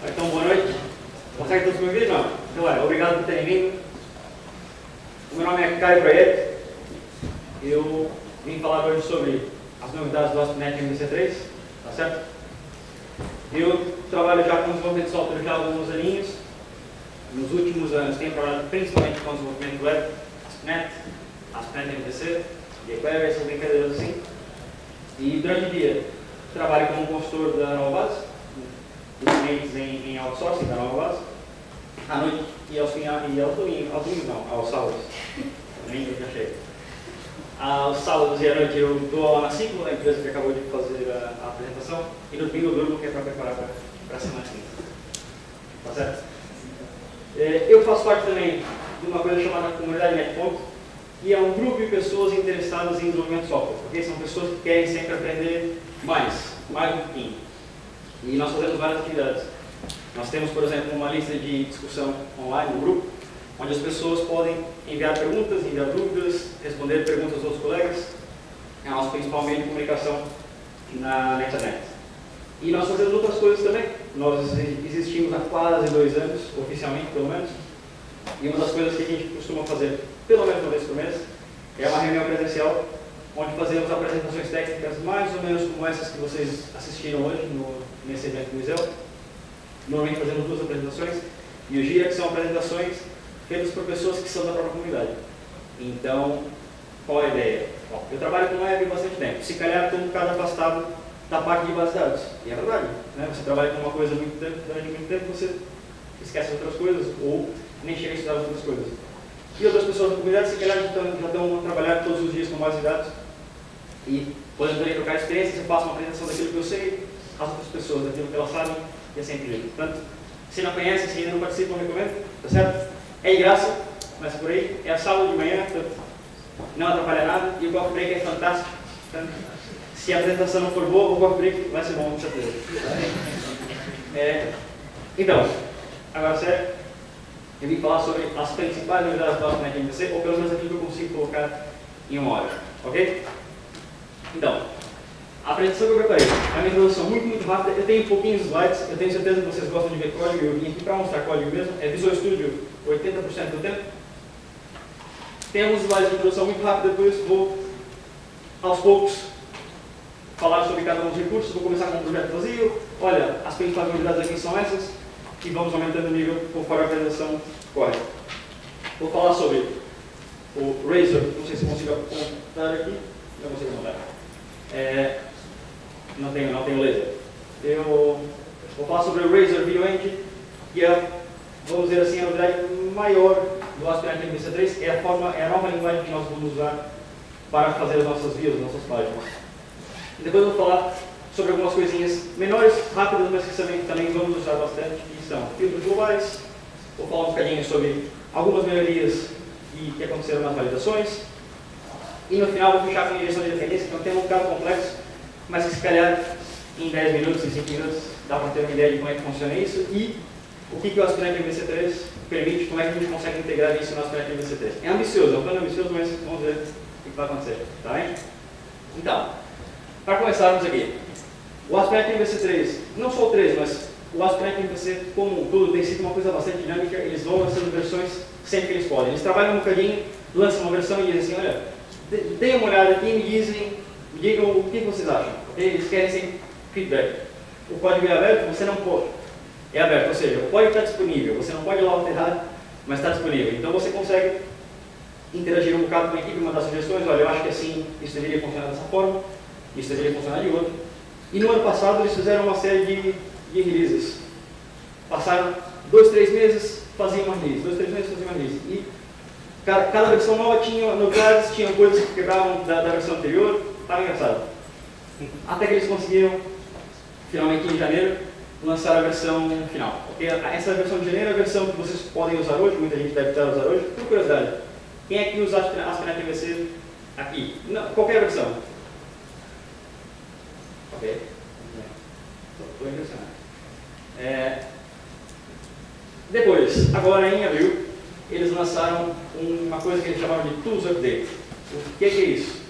Então, boa noite. Consegue todos me ouvir? Não? Então, obrigado por terem vindo. O meu nome é Caio Proieto. Eu vim falar hoje sobre as novidades do ASP.NET MVC3, tá certo? Eu trabalho já com desenvolvimento de software já há alguns aninhos. Nos últimos anos tenho trabalhado principalmente com desenvolvimento web, ASP.NET, ASP.NET MVC, jQuery, essas brincadeiras assim. E durante o dia trabalho como consultor da Nova Base, dos clientes em outsourcing da Nova Base. À noite e aos domingos não, aos sábados. Nem eu já chego. Aos sábados e à noite eu dou aula na Ciclo, a empresa que acabou de fazer a apresentação, e no domingo eu durmo, que é para preparar para a semana seguinte. Tá certo? Eu faço parte também de uma coisa chamada Comunidade NetPonto, que é um grupo de pessoas interessadas em desenvolvimento de software, porque são pessoas que querem sempre aprender mais um pouquinho. E nós fazemos várias atividades. Nós temos, por exemplo, uma lista de discussão online no grupo, onde as pessoas podem enviar perguntas, enviar dúvidas, responder perguntas dos outros colegas. É o nosso principal meio de comunicação na internet. E nós fazemos outras coisas também. Nós existimos há quase 2 anos, oficialmente pelo menos. E uma das coisas que a gente costuma fazer, pelo menos uma vez por mês, é uma reunião presencial, onde fazemos apresentações técnicas mais ou menos como essas que vocês assistiram hoje nesse evento do museu. Normalmente fazemos 2 apresentações, e o GIA, que são apresentações feitas por pessoas que são da própria comunidade. Então, qual é a ideia? Bom, eu trabalho com web há bastante tempo. Se calhar estou um bocado afastado da parte de base de dados. E é verdade, né? Você trabalha com uma coisa durante muito tempo, você esquece outras coisas, ou nem chega a estudar outras coisas. E outras pessoas da comunidade, se calhar, já estão a trabalhar todos os dias com base de dados, e podem também trocar experiências. Eu faço uma apresentação daquilo que eu sei, as outras pessoas daquilo que elas sabem, e é sempre jeito. Portanto, se não conhece, se ainda não participa, eu recomendo, tá certo? É de graça, começa por aí, é a sábado de manhã, portanto, não atrapalha nada, e o coffee break é fantástico. Portanto, se a apresentação não for boa, o coffee break vai ser bom, com certeza. Então, agora sério, eu vim falar sobre as principais novidades do ASP.NET MVC, ou pelo menos aquilo que eu consigo colocar em 1 hora, ok? Então, a apresentação que eu preparei é uma introdução muito rápida. Eu tenho pouquinhos slides, eu tenho certeza que vocês gostam de ver código, eu vim aqui para mostrar código mesmo. É Visual Studio 80% do tempo. Tem alguns slides de introdução muito rápida, depois vou, aos poucos, falar sobre cada um dos recursos. Vou começar com um projeto vazio. Olha, as principais novidades aqui são essas, e vamos aumentando o nível conforme a apresentação corre. Vou falar sobre o Razor, não sei se consigo apontar aqui, não consigo apontar. Não tenho laser. Eu vou falar sobre o Razor Video Engine, que é, vamos dizer assim, a novidade maior do ASP.NET MVC3, é a nova linguagem que nós vamos usar para fazer as nossas vias, as nossas páginas. E depois eu vou falar sobre algumas coisinhas menores, rápidas, mas que também vamos usar bastante, que são filtros globais. Vou falar um bocadinho sobre algumas melhorias que aconteceram nas validações. E no final vou fechar com a injeção de dependência, que é um tema um bocado complexo, mas que se calhar em 10 minutos, em 5 minutos, dá para ter uma ideia de como é que funciona isso e o que o ASP.NET MVC3 permite, como é que a gente consegue integrar isso no ASP.NET MVC3. É ambicioso, é um plano ambicioso, mas vamos ver o que vai acontecer, tá bem? Então, para começarmos aqui, o ASP.NET MVC3, não só o 3, mas o ASP.NET MVC como um todo tem sido uma coisa bastante dinâmica. Eles vão lançando versões sempre que eles podem. Eles trabalham um bocadinho, lançam uma versão e dizem assim, olha, deem uma olhada aqui e me digam o que vocês acham. Okay? Eles querem sempre feedback. O código é aberto, você não pode. É aberto, ou seja, o código está disponível, você não pode ir lá alterar, mas está disponível. Então você consegue interagir um bocado com a equipe, mandar sugestões, olha, eu acho que assim, isso deveria funcionar dessa forma, isso deveria funcionar de outra. E no ano passado eles fizeram uma série de releases. Passaram 2, 3 meses, faziam uma release, 2, 3 meses, faziam uma release. E cada versão nova tinha novidades, tinha coisas que quebravam da versão anterior, estava engraçado. Até que eles conseguiram, finalmente em janeiro, lançar a versão final. Okay? Essa versão de janeiro é a versão que vocês podem usar hoje, muita gente deve estar usando hoje. Por curiosidade, quem é que usa ASP.NET MVC aqui? Não, qualquer versão. Ok? Estou impressionado. Depois, agora em abril, eles lançaram uma coisa que eles chamaram de Tools Update. O que é isso?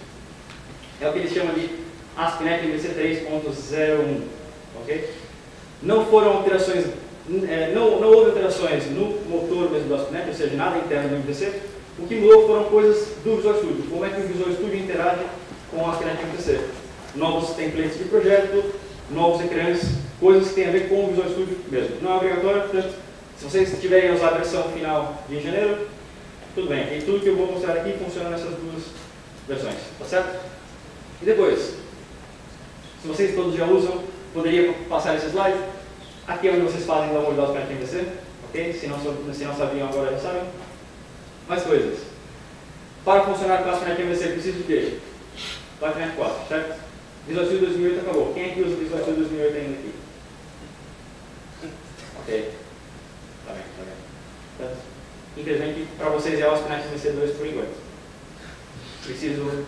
É o que eles chamam de ASP.NET MVC 3.01. Okay? Não foram alterações não houve alterações no motor mesmo do ASP.NET, ou seja, nada interno do MVC. O que mudou foram coisas do Visual Studio. Como é que o Visual Studio interage com o ASP.NET MVC? Novos templates de projeto, novos ecrãs, coisas que têm a ver com o Visual Studio mesmo. Não é obrigatório, portanto, se vocês tiverem a usar a versão final de janeiro, tudo bem. E tudo que eu vou mostrar aqui funciona nessas duas versões, tá certo? E depois, se vocês todos já usam, poderia passar esse slide. Aqui é onde vocês fazem o download do ASP.NET MVC, ok? Se não sabiam, agora já sabem. Mais coisas. Para funcionar com o ASP.NET MVC, precisa de quê? ASP.NET 4, certo? Visual Studio 2008 acabou. Quem aqui usa Visual Studio 2008 ainda aqui? Ok. Tá bem, tá bem. Portanto, infelizmente, para vocês é o ASP.NET MVC 2 por enquanto. Preciso...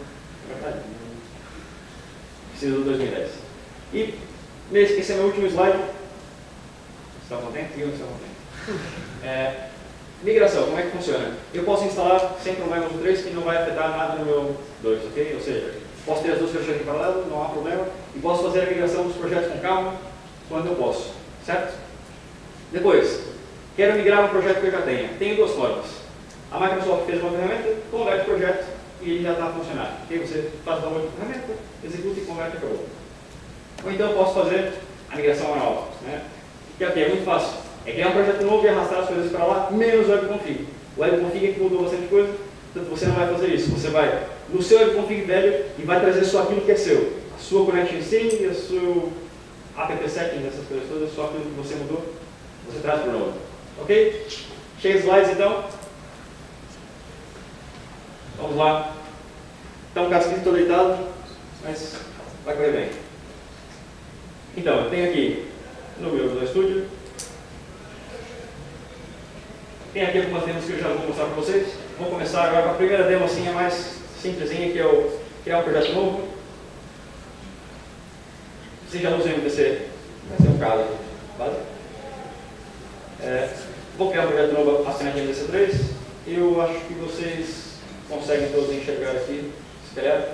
Preciso do 2010. E, esse é meu último slide. Estão contentes? Eu estou contente. Migração, como é que funciona? Eu posso instalar sem problemas o 3 que não vai afetar nada no meu 2, ok? Ou seja, posso ter as duas versões em paralelo, não há problema. E posso fazer a migração dos projetos com calma quando eu posso, certo? Depois, quero migrar um projeto que eu já tenho. Tenho duas formas. A Microsoft fez uma ferramenta, converte o projeto e ele já está funcionando. Okay? Você faz o download da ferramenta, executa e converte e acabou. Ou então eu posso fazer a migração manual, né? Que aqui é muito fácil. É criar um projeto novo e arrastar as coisas para lá, menos o webconfig. O webconfig é que mudou bastante coisa, portanto você não vai fazer isso. Você vai no seu webconfig velho e vai trazer só aquilo que é seu. A sua connection string, a sua app settings, essas coisas todas, só aquilo que você mudou, você traz para o novo. Ok? Chega os slides então. Vamos lá. Então o Casquinho estou deitado, mas vai correr bem. Então, eu tenho aqui no meu Visual Studio. Tem aqui algumas demos que eu já vou mostrar para vocês. Vou começar agora com a primeira demo, assim, a mais simplesinha, que é o criar um projeto novo. Vocês já usam o MVC? Vai ser um caso aqui, vale? Vou criar um projeto novo ASP.NET MVC 3. Eu acho que vocês conseguem todos enxergar aqui, espelhado,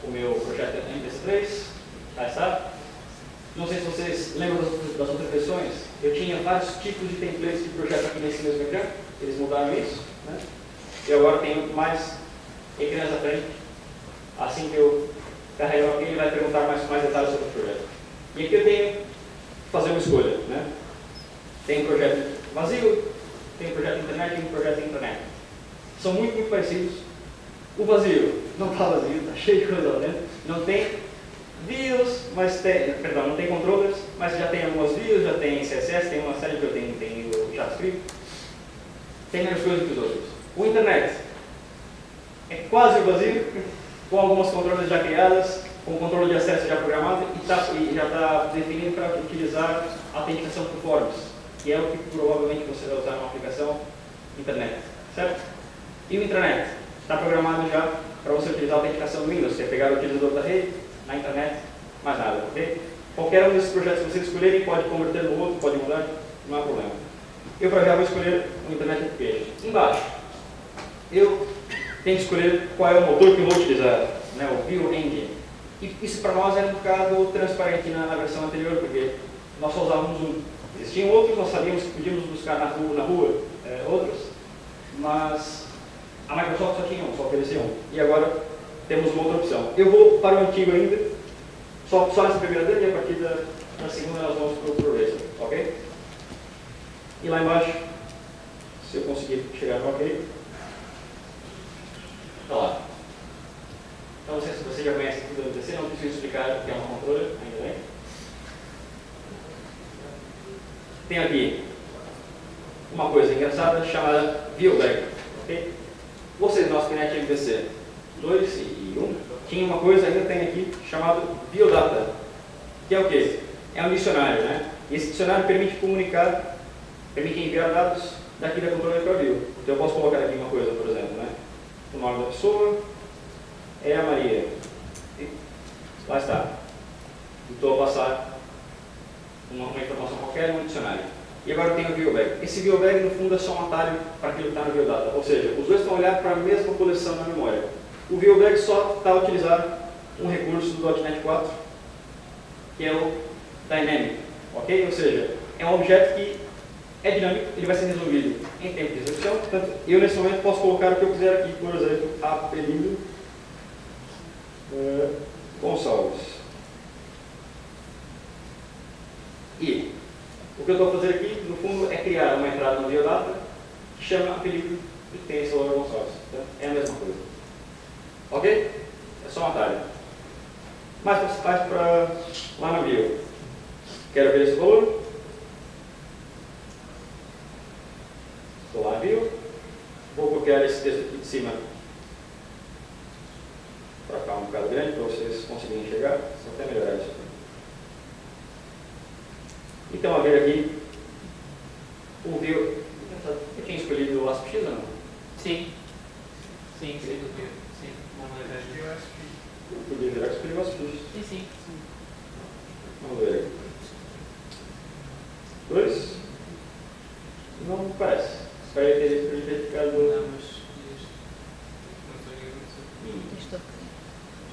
o meu projeto MVC 3. Tá, está? Não sei se vocês lembram das outras versões. Eu tinha vários tipos de templates de projeto aqui nesse mesmo ecrã. Eles mudaram isso, né? E agora tenho mais ecrãs à frente. Assim que eu carregar aqui, ele vai perguntar mais detalhes sobre o projeto. E aqui eu tenho que fazer uma escolha, né? Tem um projeto vazio, tem um projeto internet e um projeto internet. São muito parecidos. O vazio não está vazio, está cheio de coisa lá dentro. Não tem views, mas tem, perdão, não tem controllers, mas já tem algumas views, já tem CSS, tem uma série que eu tenho, tem o JavaScript, tem menos coisas que os outros. O internet é quase vazio, com algumas controllers já criadas, com controle de acesso já programado e já está definido para utilizar a autenticação por forms, que é o que provavelmente você vai usar numa aplicação internet, certo? E o intranet está programado já para você utilizar a autenticação do Windows, você pegar o utilizador da rede, na internet, mais nada, ok? Qualquer um desses projetos que vocês escolherem pode converter no outro, pode mudar, não há problema. Eu para já vou escolher o Internet Application. Embaixo, eu tenho que escolher qual é o motor que eu vou utilizar, né, o Vue Engine. E isso para nós era um bocado transparente na versão anterior, porque nós só usávamos um. Existiam outros, nós sabíamos que podíamos buscar na rua outros, mas a Microsoft só tinha um, só oferecia um. E agora temos uma outra opção. Eu vou para o antigo ainda, só nessa primeira dele, e a partir da segunda nós vamos para o Racer, ok? E lá embaixo, se eu conseguir chegar no ok, está lá. Então, não sei se você já conhece tudo do MVC, não preciso explicar o que é uma controller, ainda bem. Tem aqui uma coisa engraçada chamada ViewBag, ok? Vocês no ASP.NET MVC 2 e 1 tinha uma coisa, ainda tem aqui, chamado BioData, que é o quê? É um dicionário, né? E esse dicionário permite comunicar, permite enviar dados daqui da controller para a Vue. Então eu posso colocar aqui uma coisa, por exemplo, né? O nome da pessoa é a Maria. E lá está. Então eu vou passar uma informação qualquer no dicionário. E agora eu tenho o ViewBag. Esse ViewBag, no fundo, é só um atalho para aquilo que está no BioData. Ou seja, os dois estão olhando para a mesma coleção na memória. O ViewBag só está a utilizar um recurso do .NET 4, que é o Dynamic. ok? Ou seja, é um objeto que é dinâmico, ele vai ser resolvido em tempo de execução. Portanto, eu nesse momento posso colocar o que eu quiser aqui, por exemplo, apelido Gonçalves. E o que eu estou a fazer aqui, no fundo, é criar uma entrada no biodata que chama apelido e tem esse valor Gonçalves. Então, é a mesma coisa. Ok? É só um atalho. Mais para se faz para lá na bio. Quero ver esse valor. Estou lá na bio. Vou copiar esse texto aqui de cima para cá um bocado grande, para vocês conseguirem enxergar. Só até melhorar isso aqui. Então, a ver aqui o view. Eu tinha escolhido o ASP X ou não? Sim. Sim, sim, sim. Eu podia virar que escolhi o ASP X. Sim, sim. Vamos ver aqui. 2. Não parece. Espero ter ficado. Não, mas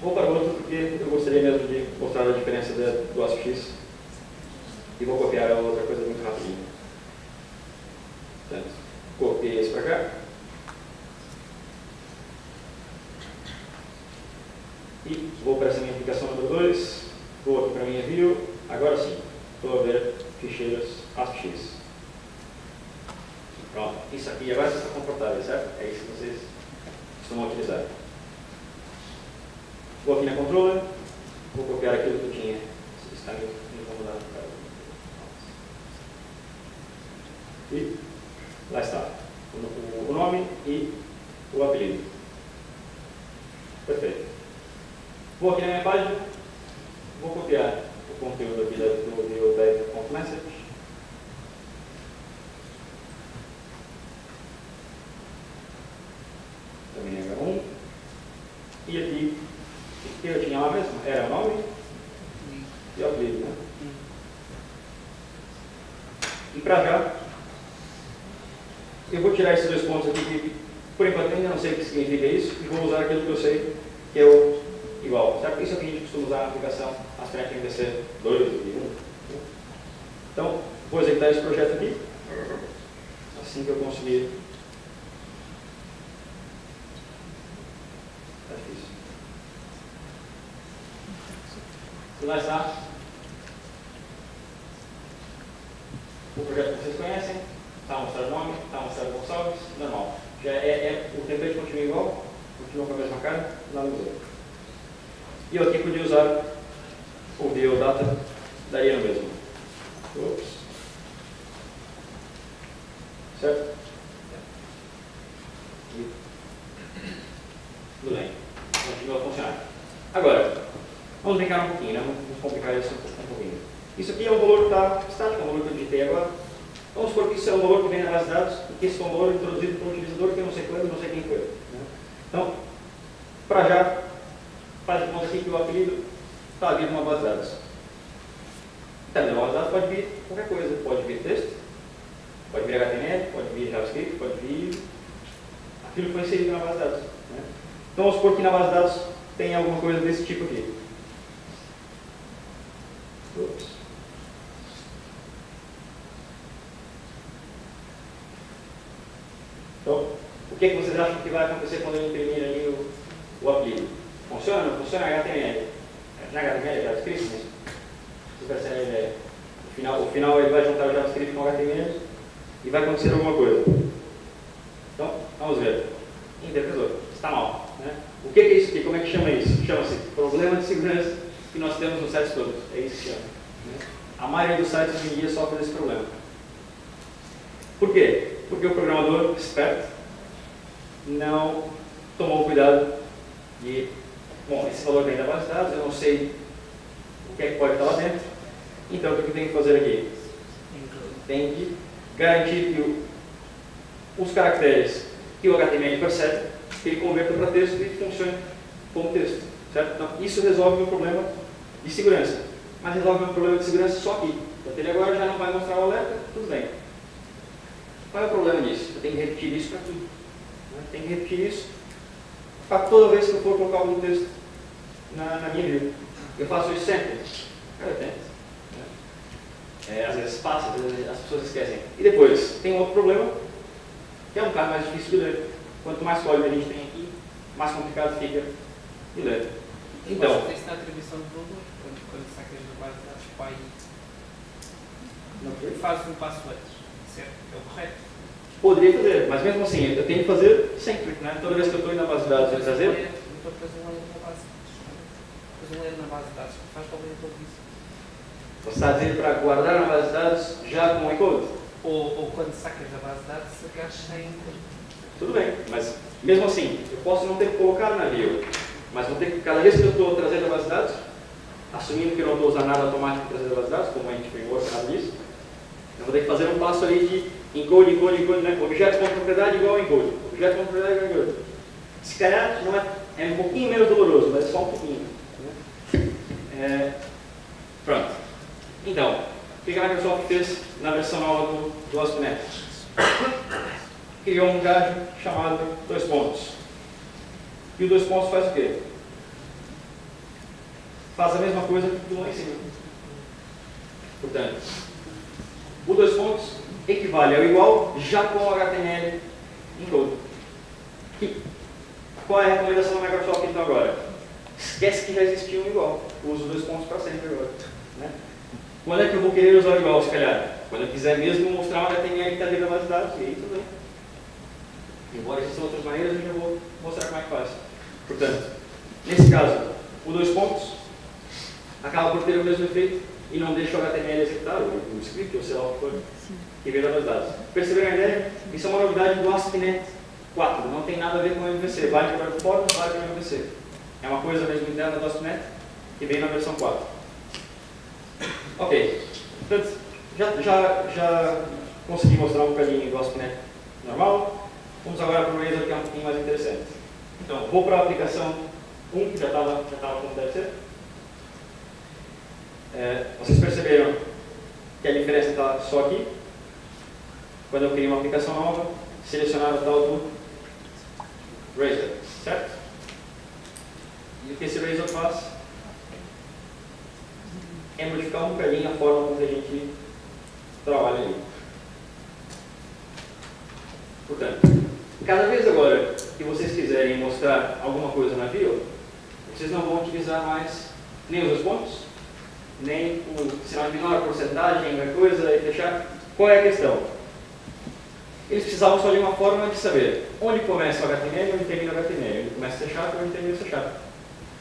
Vou para o outro porque eu gostaria mesmo de mostrar a diferença do ASP X. E vou copiar a outra coisa muito rapidinho. Portanto, copiei esse para cá. E vou para essa minha aplicação número 2. Vou aqui para a minha view. Agora sim, estou a ver ficheiros ASPX. Pronto, isso aqui agora vocês estão confortáveis, certo? É isso que vocês costumam utilizar. Vou aqui na controller. Vou copiar aquilo que eu tinha. Está me incomodando. E lá está, o nome e o apelido. Perfeito. Vou aqui na minha página, vou copiar o conteúdo aqui do dev.message. Também é H1. E aqui, o que eu tinha lá mesmo? Era o nome e o apelido, né? E para já, eu vou tirar esses dois pontos aqui, que por enquanto ainda não sei o que significa isso, e vou usar aquilo que eu sei, que é o igual. Certo? Isso é o que a gente costuma usar na aplicação ASP.NET MVC 2 e 1. Então, vou executar esse projeto aqui, assim que eu conseguir. Tá difícil. E lá está. O projeto que vocês conhecem. Está mostrando o nome, está mostrando o Gonçalves, normal. Já o template continua igual, continua com a mesma cara, nada mudou. E eu aqui podia usar o biodata, daria no mesmo. Ops. Certo? E tudo bem. Continua a funcionar. Agora, vamos brincar um pouquinho, né? Vamos complicar isso um pouquinho. Isso aqui é um valor que está estático, é um valor que eu digitei agora. Vamos supor que isso é um valor que vem na base de dados e que esse é um valor introduzido por um utilizador que eu não sei quando, não sei quem foi. Né? Então, para já, faz de conta aqui que o apelido está ali numa base de dados. Está ali numa base de dados, pode vir qualquer coisa. Pode vir texto, pode vir HTML, pode vir JavaScript, pode vir aquilo que foi inserido na base de dados. Né? Então, vamos supor que na base de dados tem alguma coisa desse tipo aqui. Ups. Então, o que vocês acham que vai acontecer quando eu imprimir ali o apelido? Funciona? Não funciona? HTML. Já HTML é JavaScript, mas vocês percebem a ideia. No final ele vai juntar o JavaScript com o HTML e vai acontecer alguma coisa. Então, vamos ver. Interpretou. Está mal. Né? O que é isso aqui? Como é que chama isso? Chama-se problema de segurança que nós temos nos sites todos. É isso que chama. Né? A maioria dos sites hoje em dia sofre desse problema. Por quê? Porque o programador esperto não tomou cuidado de, bom, esse valor vem da base de dados, eu não sei o que é que pode estar lá dentro, então o que eu tenho que fazer aqui? Tem que garantir que os caracteres que o HTML percebe, que ele converta para texto e funcione como texto, certo? Então, isso resolve o meu problema de segurança, mas resolve o meu problema de segurança só aqui. Então, ele agora já não vai mostrar o alerta, tudo bem. Qual é o problema disso? Eu tenho que repetir isso para tudo. Tem que repetir isso para toda vez que eu for colocar algum texto na minha view. Eu faço isso sempre? Cara, eu tento. às vezes passa, às vezes as pessoas esquecem. E depois, tem um outro problema, que é um bocado mais difícil de ler. Quanto mais código a gente tem aqui, mais complicado fica de ler. Então, isso na atribuição de valor, quando sacas da base de dados pai, fazes um passo antes, certo? É o correto? Poderia fazer, mas mesmo assim, eu tenho que fazer sempre, né? Toda vez que eu estou indo na base de dados e trazer. Então faz um layer na base. Faz um layer na base de dados, faz para o layer todo isso. Você está dizendo para guardar na base de dados já com o encode? Ou quando sacas da base de dados, sacas sem encode. Tudo bem, mas mesmo assim, eu posso não ter que colocar na view, mas vou ter que, cada vez que eu estou trazendo a base de dados, assumindo que eu não estou usando nada automático para trazer a base de dados, como a gente framework, nada disso, eu vou ter que fazer um passo ali de encode, né? Objeto com propriedade igual a encode. Objeto com propriedade igual a encode. Se calhar não é um pouquinho menos doloroso, mas é só um pouquinho. Né? Pronto. Então, o que a Microsoft fez na versão nova do ASP.NET? Criou um gajo chamado 2 pontos. E o 2 pontos faz o quê? Faz a mesma coisa que do lá em cima. Portanto, o 2 pontos equivale ao igual já com o HTML em code. Qual é a recomendação da Microsoft então agora? Esquece que já existia um igual. Usa os 2 pontos para sempre agora. Né? Quando é que eu vou querer usar o igual, se calhar? Quando eu quiser mesmo mostrar um HTML que está dentro da base de dados, e aí tudo bem. Embora existam outras maneiras, eu já vou mostrar como é que faz. Portanto, nesse caso, o 2 pontos acaba por ter o mesmo efeito e não deixa o HTML executar, o script, ou sei lá o que for, que vem da base de dados. Perceberam a ideia? Isso é uma novidade do ASP.NET 4, não tem nada a ver com o MVC. Vale para o performance, vale para o MVC. É uma coisa mesmo interna do ASP.NET que vem na versão 4. Ok. Portanto, já consegui mostrar um bocadinho do ASP.NET normal. Vamos agora para o Razor, que é um pouquinho mais interessante. Então, vou para a aplicação 1, que já estava como deve ser. Vocês perceberam que a diferença está só aqui. Quando eu criei uma aplicação nova, selecionar o tal do Razor, certo? E o que esse Razor faz é modificar um bocadinho a forma como a gente trabalha ali. Portanto, cada vez agora que vocês quiserem mostrar alguma coisa na view, vocês não vão utilizar mais nem os 2 pontos, nem o sinal de menor, porcentagem, qualquer coisa e fechar. Qual é a questão? Eles precisavam só de uma forma de saber onde começa o HTML e onde termina o HTML, onde começa o C# e onde termina o C#.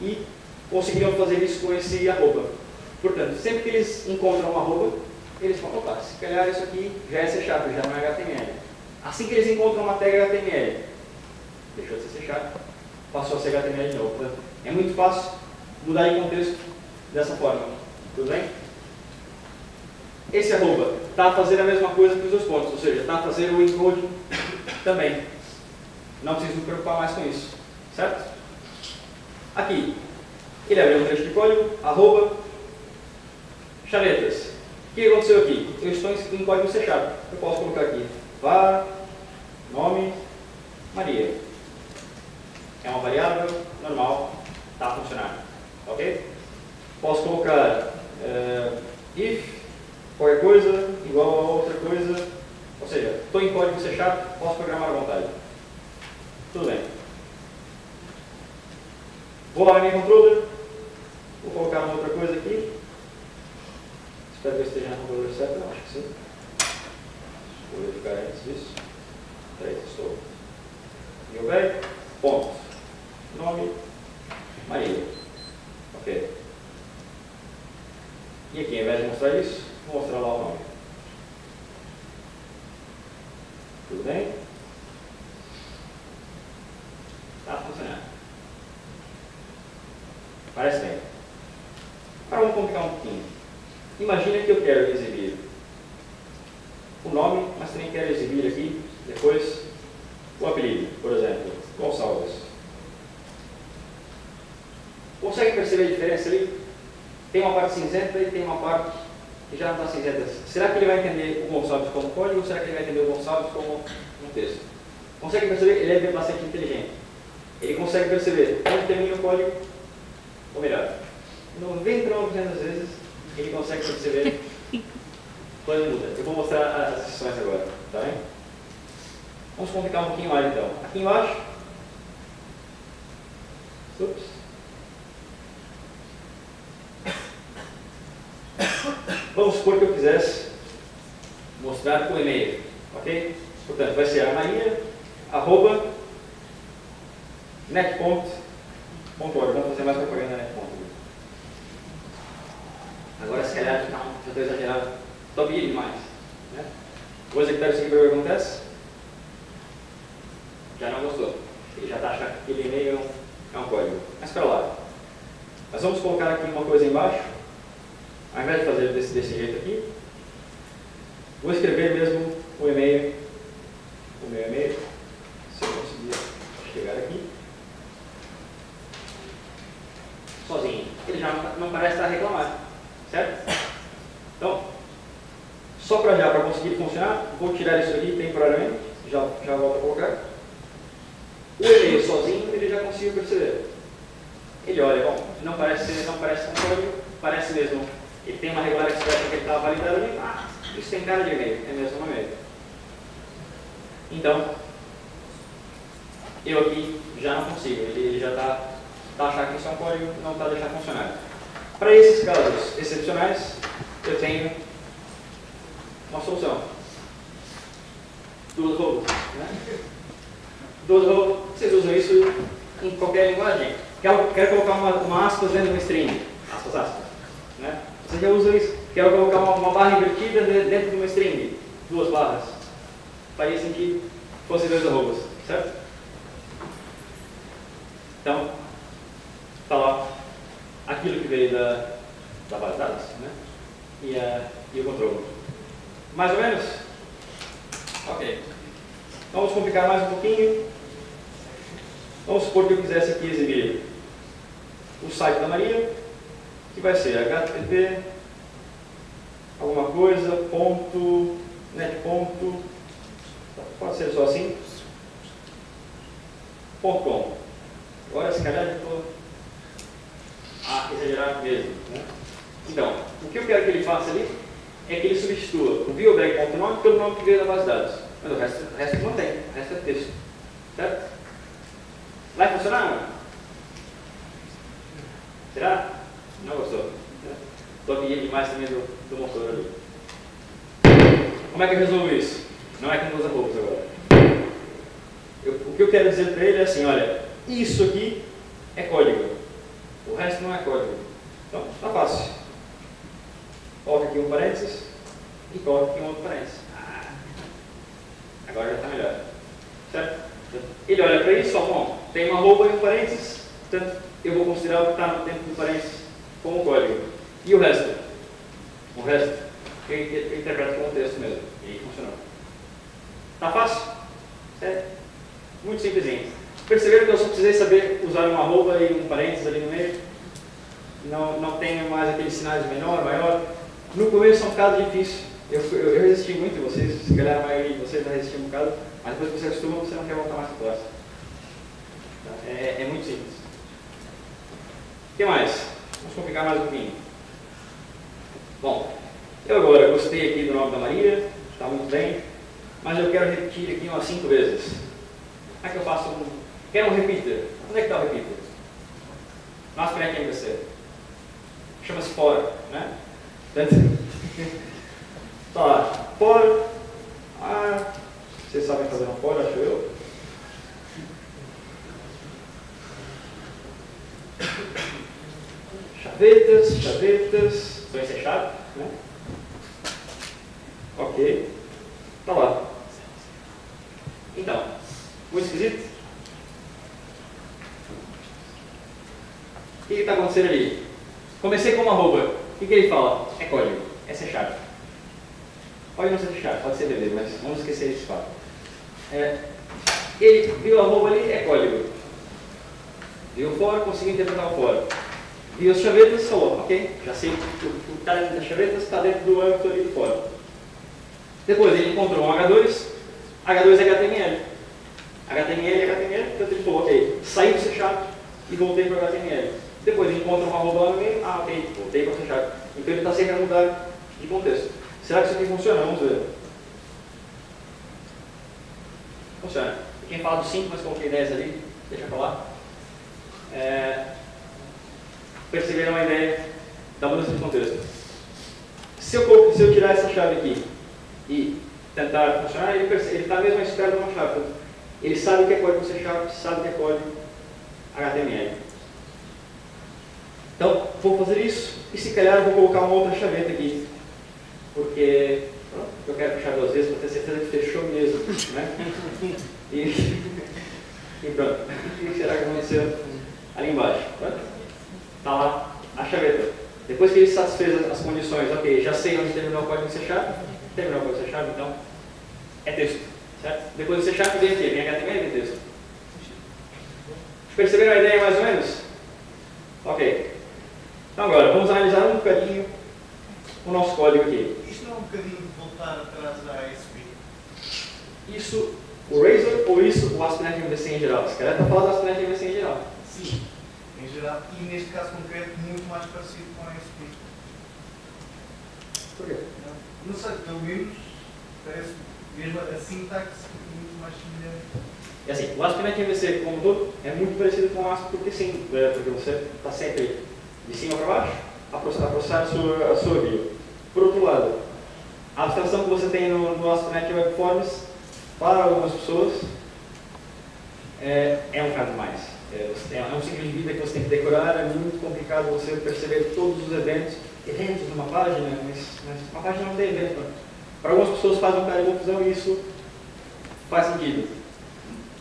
E conseguiriam fazer isso com esse arroba. Portanto, sempre que eles encontram um arroba, eles falam, opa, se calhar isso aqui já é C#, já não é HTML. Assim que eles encontram uma tag HTML, deixou de ser C#, passou a ser HTML de novo. Portanto, é muito fácil mudar de contexto dessa forma. Tudo bem? Esse arroba está a fazer a mesma coisa que os 2 pontos, ou seja, está a fazer o encode também. Não preciso me preocupar mais com isso. Certo? Aqui, ele abriu um trecho de código, arroba, chavetas. O que aconteceu aqui? Eu estou em código C#. Eu posso colocar aqui var, nome, Maria. É uma variável normal, está a funcionar. Ok? Posso colocar if, qualquer coisa, igual a outra coisa. Ou seja, estou em código C#, posso programar à vontade. Tudo bem. Vou lá na minha controller, vou colocar uma outra coisa aqui. Espero que eu esteja na controller certa, não, acho que sim. Vou verificar antes disso. Peraí, estou. Meu velho, ponto. Nome, Maria. Ok. E aqui, ao invés de mostrar isso, vou mostrar lá o nome. Tudo bem? Está funcionando. Parece bem. Agora vamos complicar um pouquinho. Imagina que eu quero exibir o nome, mas também quero exibir aqui, depois, o apelido, por exemplo, Gonçalves. Consegue perceber a diferença ali? Tem uma parte cinzenta e tem uma parte que já não está cinzenta. Será que ele vai entender o Gonçalves como código ou será que ele vai entender o Gonçalves como um texto? Consegue perceber? Ele é bastante inteligente. Ele consegue perceber onde termina o código, ou melhor, 99% das vezes ele consegue perceber plano muda. Eu vou mostrar as exceções agora, tá bem? Vamos complicar um pouquinho mais então. Aqui embaixo. Ups. Vamos supor que eu quisesse mostrar o e-mail, ok? Portanto, vai ser a Maria, @ net.org. Vamos fazer mais propaganda net.org. Agora, se calhar, já estou exagerado. Estou bem demais. Né? Vou executar isso aqui para ver o que acontece. Já não gostou. Ele já está achando que aquele e-mail é um código. Mas espera lá. Nós vamos colocar aqui uma coisa embaixo. Ao invés de fazer desse jeito aqui, vou escrever mesmo o e-mail. O meu e-mail. Se eu conseguir chegar aqui. Sozinho. Ele já não parece estar reclamando. Certo? Então, só para conseguir funcionar, vou tirar isso aqui temporariamente. Já volto a colocar. O e-mail sozinho ele já conseguiu perceber. Ele olha, bom, não parece um código, parece mesmo. Ele tem uma regular expression que ele está validando ali. Ah, isso tem cara de e-mail, é mesmo um e-mail. Então, eu aqui já não consigo, ele já está achando que isso é um código, não está deixando funcionar. Para esses casos excepcionais, eu tenho uma solução. Duas rows, né? Duas rows, vocês usam isso em qualquer linguagem. Quero colocar uma aspas dentro de uma string. Aspas. Né? Você já usa isso. Quero colocar uma barra invertida dentro de uma string. 2 barras. Faria sentido que fossem 2 arrobas, certo? Então, está lá aquilo que veio da base de dados, né? E o controle. Mais ou menos? Ok. Vamos complicar mais um pouquinho. Vamos supor que eu quisesse aqui exibir o site da Maria, que vai ser http alguma coisa, ponto, net, ponto, pode ser só assim, .com. Agora, se calhar, eu estou a exagerar mesmo. Né? Então, o que eu quero que ele faça ali é que ele substitua o biobag.nome pelo nome que veio da base de dados. Mas o resto não tem, o resto é texto. Certo? Vai funcionar? Não? Será? Não gostou? Estou aqui demais também do motor ali. Como é que eu resolvo isso? Não é com duas arrobas agora. O que eu quero dizer para ele é assim, olha, isso aqui é código. O resto não é código. Então, está fácil. Coloca aqui um parênteses e coloca aqui um outro parênteses. Agora já está melhor. Certo? Ele olha para isso, ó, bom, tem uma arroba e um parênteses, portanto, eu vou considerar o que está dentro do parênteses como código. E o resto? O resto, eu interpreto como texto mesmo. E aí funcionou. Está fácil? Certo? Muito simplesinho. Perceberam que eu só precisei saber usar uma arroba e um parênteses ali no meio? Não tenho mais aqueles sinais de menor, maior. No começo é um bocado difícil. Eu resisti muito de vocês, se calhar a maioria de vocês vai resistir um bocado, mas depois que você acostuma, você não quer voltar mais para a classe. É muito simples. O que mais? Vamos complicar mais um pouquinho. Bom, eu agora gostei aqui do nome da Maria, está muito bem, mas eu quero repetir aqui umas 5 vezes. Como é que eu faço Quero um repeater. Onde é que está o repeater? Nossa, como é que é você? Chama-se for, né? Tá lá, for. Vocês sabem fazer um for, acho eu. Chavetas. Só isso é chato, né? Ok. Tá lá. Então, muito esquisito? O que está acontecendo ali? Comecei com uma arroba. O que ele fala? É código. É C#. Pode não ser C#, pode ser DB, mas vamos esquecer esse fato. Ele viu a arroba ali, é código. Viu o for, conseguiu interpretar o for. Viu as chavetas, falou, ok, já sei que o cara das chavetas está dentro do âmbito ali do for. Depois ele encontrou um H2 é HTML. HTML é HTML, então ele falou, ok, saí do C# e voltei para o HTML. Depois ele encontra uma arroba lá no meio, ok, voltei para o C#. Então ele está sempre a mudar de contexto. Será que isso aqui funciona? Vamos ver. Funciona. Eu tinha falado 5, mas coloquei 10 ali. Deixa pra lá. Perceberam a ideia da mudança de contexto. Se eu tirar essa chave aqui e tentar funcionar, ele está mesmo à espera de uma chave. Ele sabe o que é código C#, sabe o que é código HTML. Então, vou fazer isso e se calhar vou colocar uma outra chaveta aqui. Porque eu quero puxar 2 vezes para ter certeza que fechou mesmo. Né? E pronto. O que será que aconteceu ali embaixo? Está lá a chaveta. Depois que ele satisfez as condições, ok, já sei onde terminou o código C#, terminou o código C#, então é texto. Certo? Depois do C# vem aqui, vem HTML e vem texto. Perceberam a ideia mais ou menos? Ok. Então agora, vamos analisar um bocadinho o nosso código aqui. Isto não é um bocadinho de voltar atrás da ASP? Isso, o Razor ou isso, o ASP.NET MVC em geral? Se calhar está falando do ASP.NET MVC em geral. Sim, em geral. E neste caso concreto, muito mais parecido com a ASP. Por quê? Não sei, pelo menos parece mesmo a sintaxe muito mais semelhante. É assim, o ASP.NET MVC como um todo é muito parecido com o ASP porque sim, porque você está sempre de cima para baixo a processar a sua view. Por outro lado, a abstração que você tem no ASP.NET Web Forms para algumas pessoas é um bocado mais. É um ciclo de vida que você tem que decorar, é muito complicado você perceber todos os eventos numa página, mas uma página não tem evento. Para algumas pessoas faz um bocado de confusão e isso faz sentido.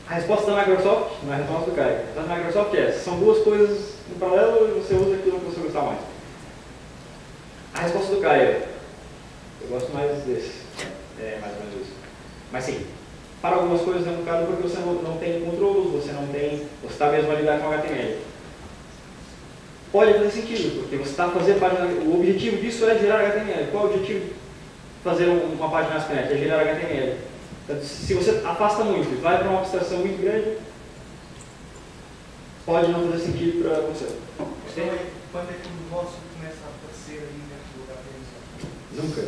A resposta da Microsoft, não é a resposta do Caio, a resposta da Microsoft é: são duas coisas em paralelo e você usa aquilo que você gostar mais. A resposta do Caio, eu gosto mais desse, é mais ou menos isso. Mas sim, para algumas coisas é um bocado porque você não tem controles, você está mesmo a lidar com HTML. Pode fazer sentido, porque você está fazendo página, o objetivo disso é gerar HTML. Qual é o objetivo de fazer uma página ASP.NET? É gerar HTML. Então, se você afasta muito e vai para uma abstração muito grande, pode não fazer sentido para você. Então, quando é que o negócio começa a aparecer aí dentro do HTML? Nunca.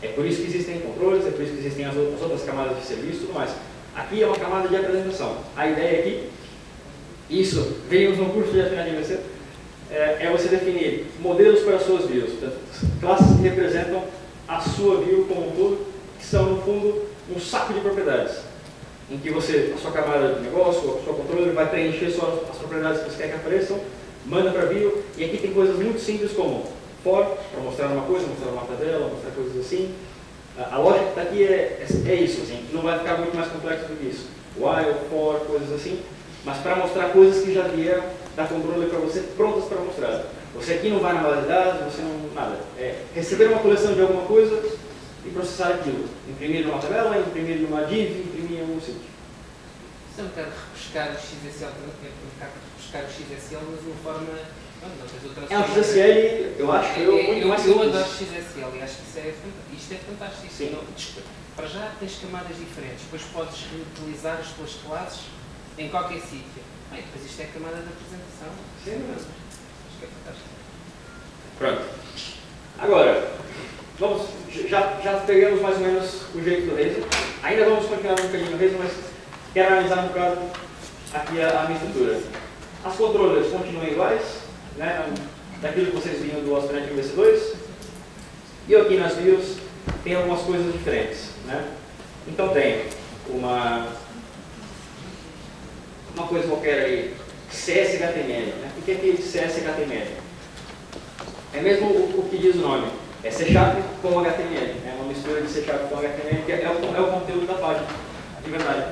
É por isso que existem controles, é por isso que existem as outras camadas de serviço e tudo mais. Aqui é uma camada de apresentação. A ideia aqui, isso, veíamos no curso de ASP.NET MVC, é você definir modelos para as suas views. Portanto, classes que representam a sua view como um todo, que são, no fundo, um saco de propriedades. Em que a sua camada de negócio, o seu controle vai preencher as propriedades que você quer que apareçam, manda para a view, e aqui tem coisas muito simples como for, para mostrar uma coisa, mostrar uma tabela, mostrar coisas assim. A lógica que está aqui é isso, assim, não vai ficar muito mais complexo do que isso. While, for, coisas assim, mas para mostrar coisas que já vieram dar controle para você, prontas para mostrar. Você aqui não vai na base de dados, você não... nada. É receber uma coleção de alguma coisa e processar aquilo. Imprimir numa tabela, imprimir numa div, imprimir em algum sítio. Isso é um bocado repescar o XSL, mas de uma forma... Não tens outras É um XSL, eu acho que muito mais simples. Eu adoro XSL e acho que isto é fantástico. Sim. Para já tens camadas diferentes, depois podes reutilizar as tuas classes em qualquer sítio. Depois isto é a camada de apresentação. Sim, acho que é fantástico. Pronto. Agora, já pegamos mais ou menos o jeito do Razor. Ainda vamos continuar um bocadinho no Razor, mas quero analisar um bocado aqui a minha estrutura. As controllers continuam iguais, né, daquilo que vocês viram do ASP.NET MVC 2. E eu aqui nas views tem algumas coisas diferentes. Né? Então tem uma coisa qualquer aí, CSHTML. Né? O que é que CSHTML? É mesmo o que diz o nome. É C# com HTML. É uma mistura de C# com HTML, que é o conteúdo da página, de verdade.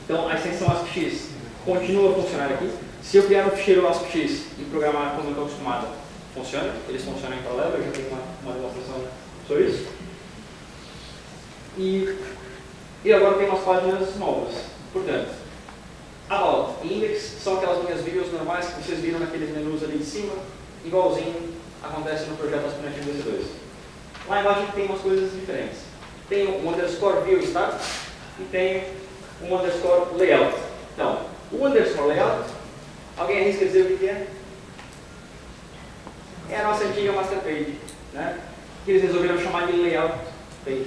Então a extensão ASPX continua a funcionar aqui. Se eu criar um ficheiro ASPX e programar como eu estou acostumado, funciona. Eles funcionam em paralelo, eu já tenho uma demonstração sobre isso. E agora tem umas páginas novas. Portanto, About e Index são aquelas minhas views normais que vocês viram naqueles menus ali de cima, igualzinho acontece no projeto ASP.NET MVC 2. Lá embaixo tem umas coisas diferentes. Tem um underscore view start e tem um underscore layout. Então, o underscore layout, alguém arrisca dizer o que é? É a nossa antiga master page. né, que eles resolveram chamar de layout page.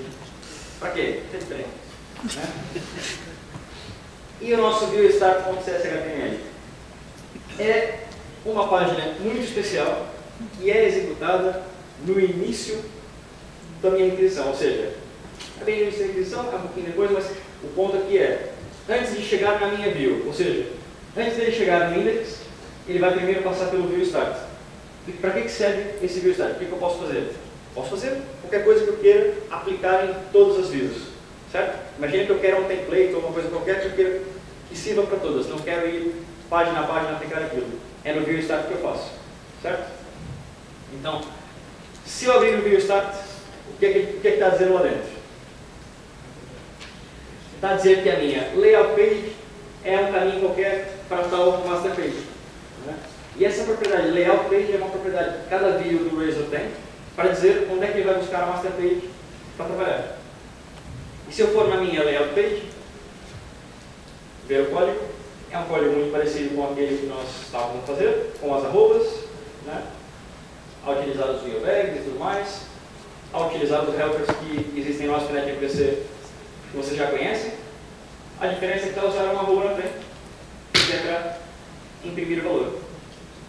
Para quê? É diferente. Né? E o nosso viewStart.cshtml é uma página muito especial que é executada no início da minha requisição, ou seja, é bem no início da requisição, é um pouquinho depois, mas o ponto aqui é antes de chegar na minha view, ou seja, antes dele chegar no index, ele vai primeiro passar pelo viewStart. E para que serve esse viewStart? O que eu posso fazer? Posso fazer qualquer coisa que eu queira aplicar em todas as views, certo? Imagina que eu quero um template ou uma coisa qualquer que eu queira que sirva para todas, não quero ir página a página aplicar aquilo. É no viewStart que eu faço, certo? Então, se eu abrir o viewStart, o que está dizendo lá dentro? Está dizendo que a minha layout page é um caminho qualquer para tal master page. Né? E essa propriedade, layout page, é uma propriedade que cada view do Razor tem para dizer onde é que ele vai buscar a master page para trabalhar. E se eu for na minha layout page, ver o código, é um código muito parecido com aquele que nós estávamos a fazer, com as arrobas, né? A utilizar os VioBags e tudo mais, a utilizar os helpers que existem no nosso MPC que vocês já conhecem. A diferença é que está usando uma arroba na frente, que é para imprimir o valor.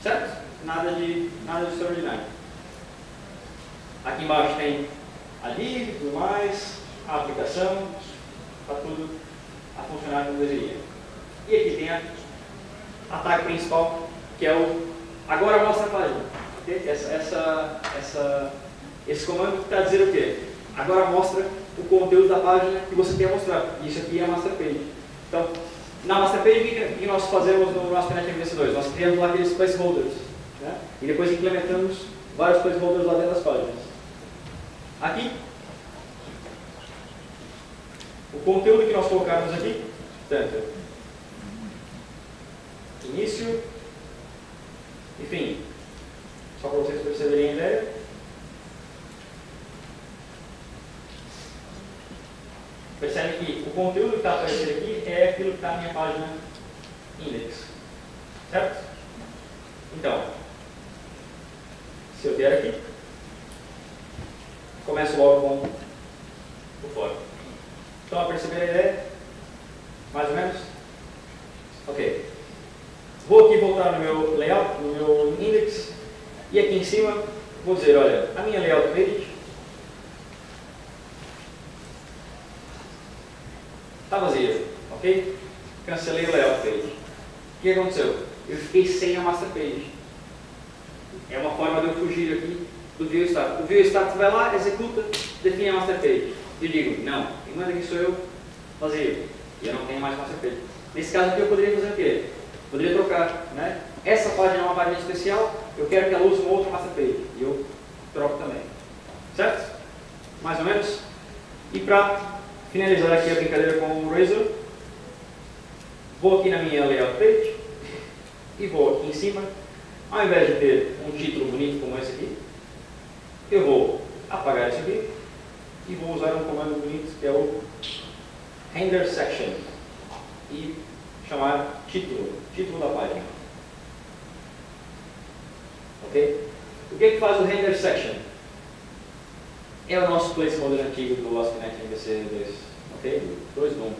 Certo? Nada de extraordinário. Aqui embaixo tem a div e tudo mais, a aplicação, está tudo a funcionar como deveria. E aqui tem a tag principal, que é o agora mostra a página. Okay? Esse comando que está dizendo o quê? Agora mostra o conteúdo da página que você quer mostrar. Isso aqui é a master page. Então, na master page, o que nós fazemos no nosso MVC2? Nós criamos lá aqueles placeholders. Né? E depois implementamos vários placeholders lá dentro das páginas. Aqui, o conteúdo que nós colocamos aqui, portanto, início e fim. Só para vocês perceberem a ideia. Percebe que o conteúdo que está aparecendo aqui é aquilo que está na minha página index. Certo? Então, se eu vier aqui, começo logo com o for. Estão a perceber a ideia? Mais ou menos? Ok. Vou aqui voltar no meu layout, no meu index, e aqui em cima vou dizer, olha, a minha layout page está vazia, ok? Cancelei o layout page. O que aconteceu? Eu fiquei sem a master page. É uma forma de eu fugir aqui do viewStart. O viewStart vai lá, executa, define a master page. E eu digo, não, quem manda aqui sou eu, vazio. E eu não tenho mais master page. Nesse caso aqui eu poderia fazer o quê? Poderia trocar, né? Essa página é uma página especial, eu quero que ela use uma outra master page. E eu troco também. Certo? Mais ou menos? E para finalizar aqui a brincadeira com o Razor, vou aqui na minha layout page e vou aqui em cima, ao invés de ter um título bonito como esse aqui, eu vou apagar isso aqui e vou usar um comando bonito que é o render section e chamar título da página. Ok? O que é que faz o render section? É o nosso placeholder antigo do ASP.NET MVC2, ok? 2.1.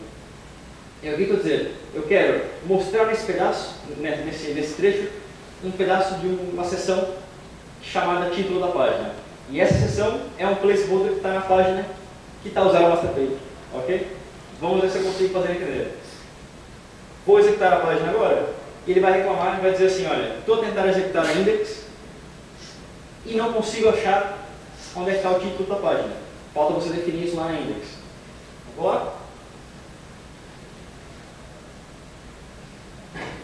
Eu aqui estou dizendo, eu quero mostrar nesse pedaço, nesse trecho, um pedaço de uma seção chamada título da página. E essa seção é um placeholder que está na página que está usando a master page, ok? Vamos ver se eu consigo fazer entender. Vou executar a página agora, e ele vai reclamar e vai dizer assim, olha, estou a tentar executar a index e não consigo achar onde é que está o título da página. Falta você definir isso lá na index. Vou lá.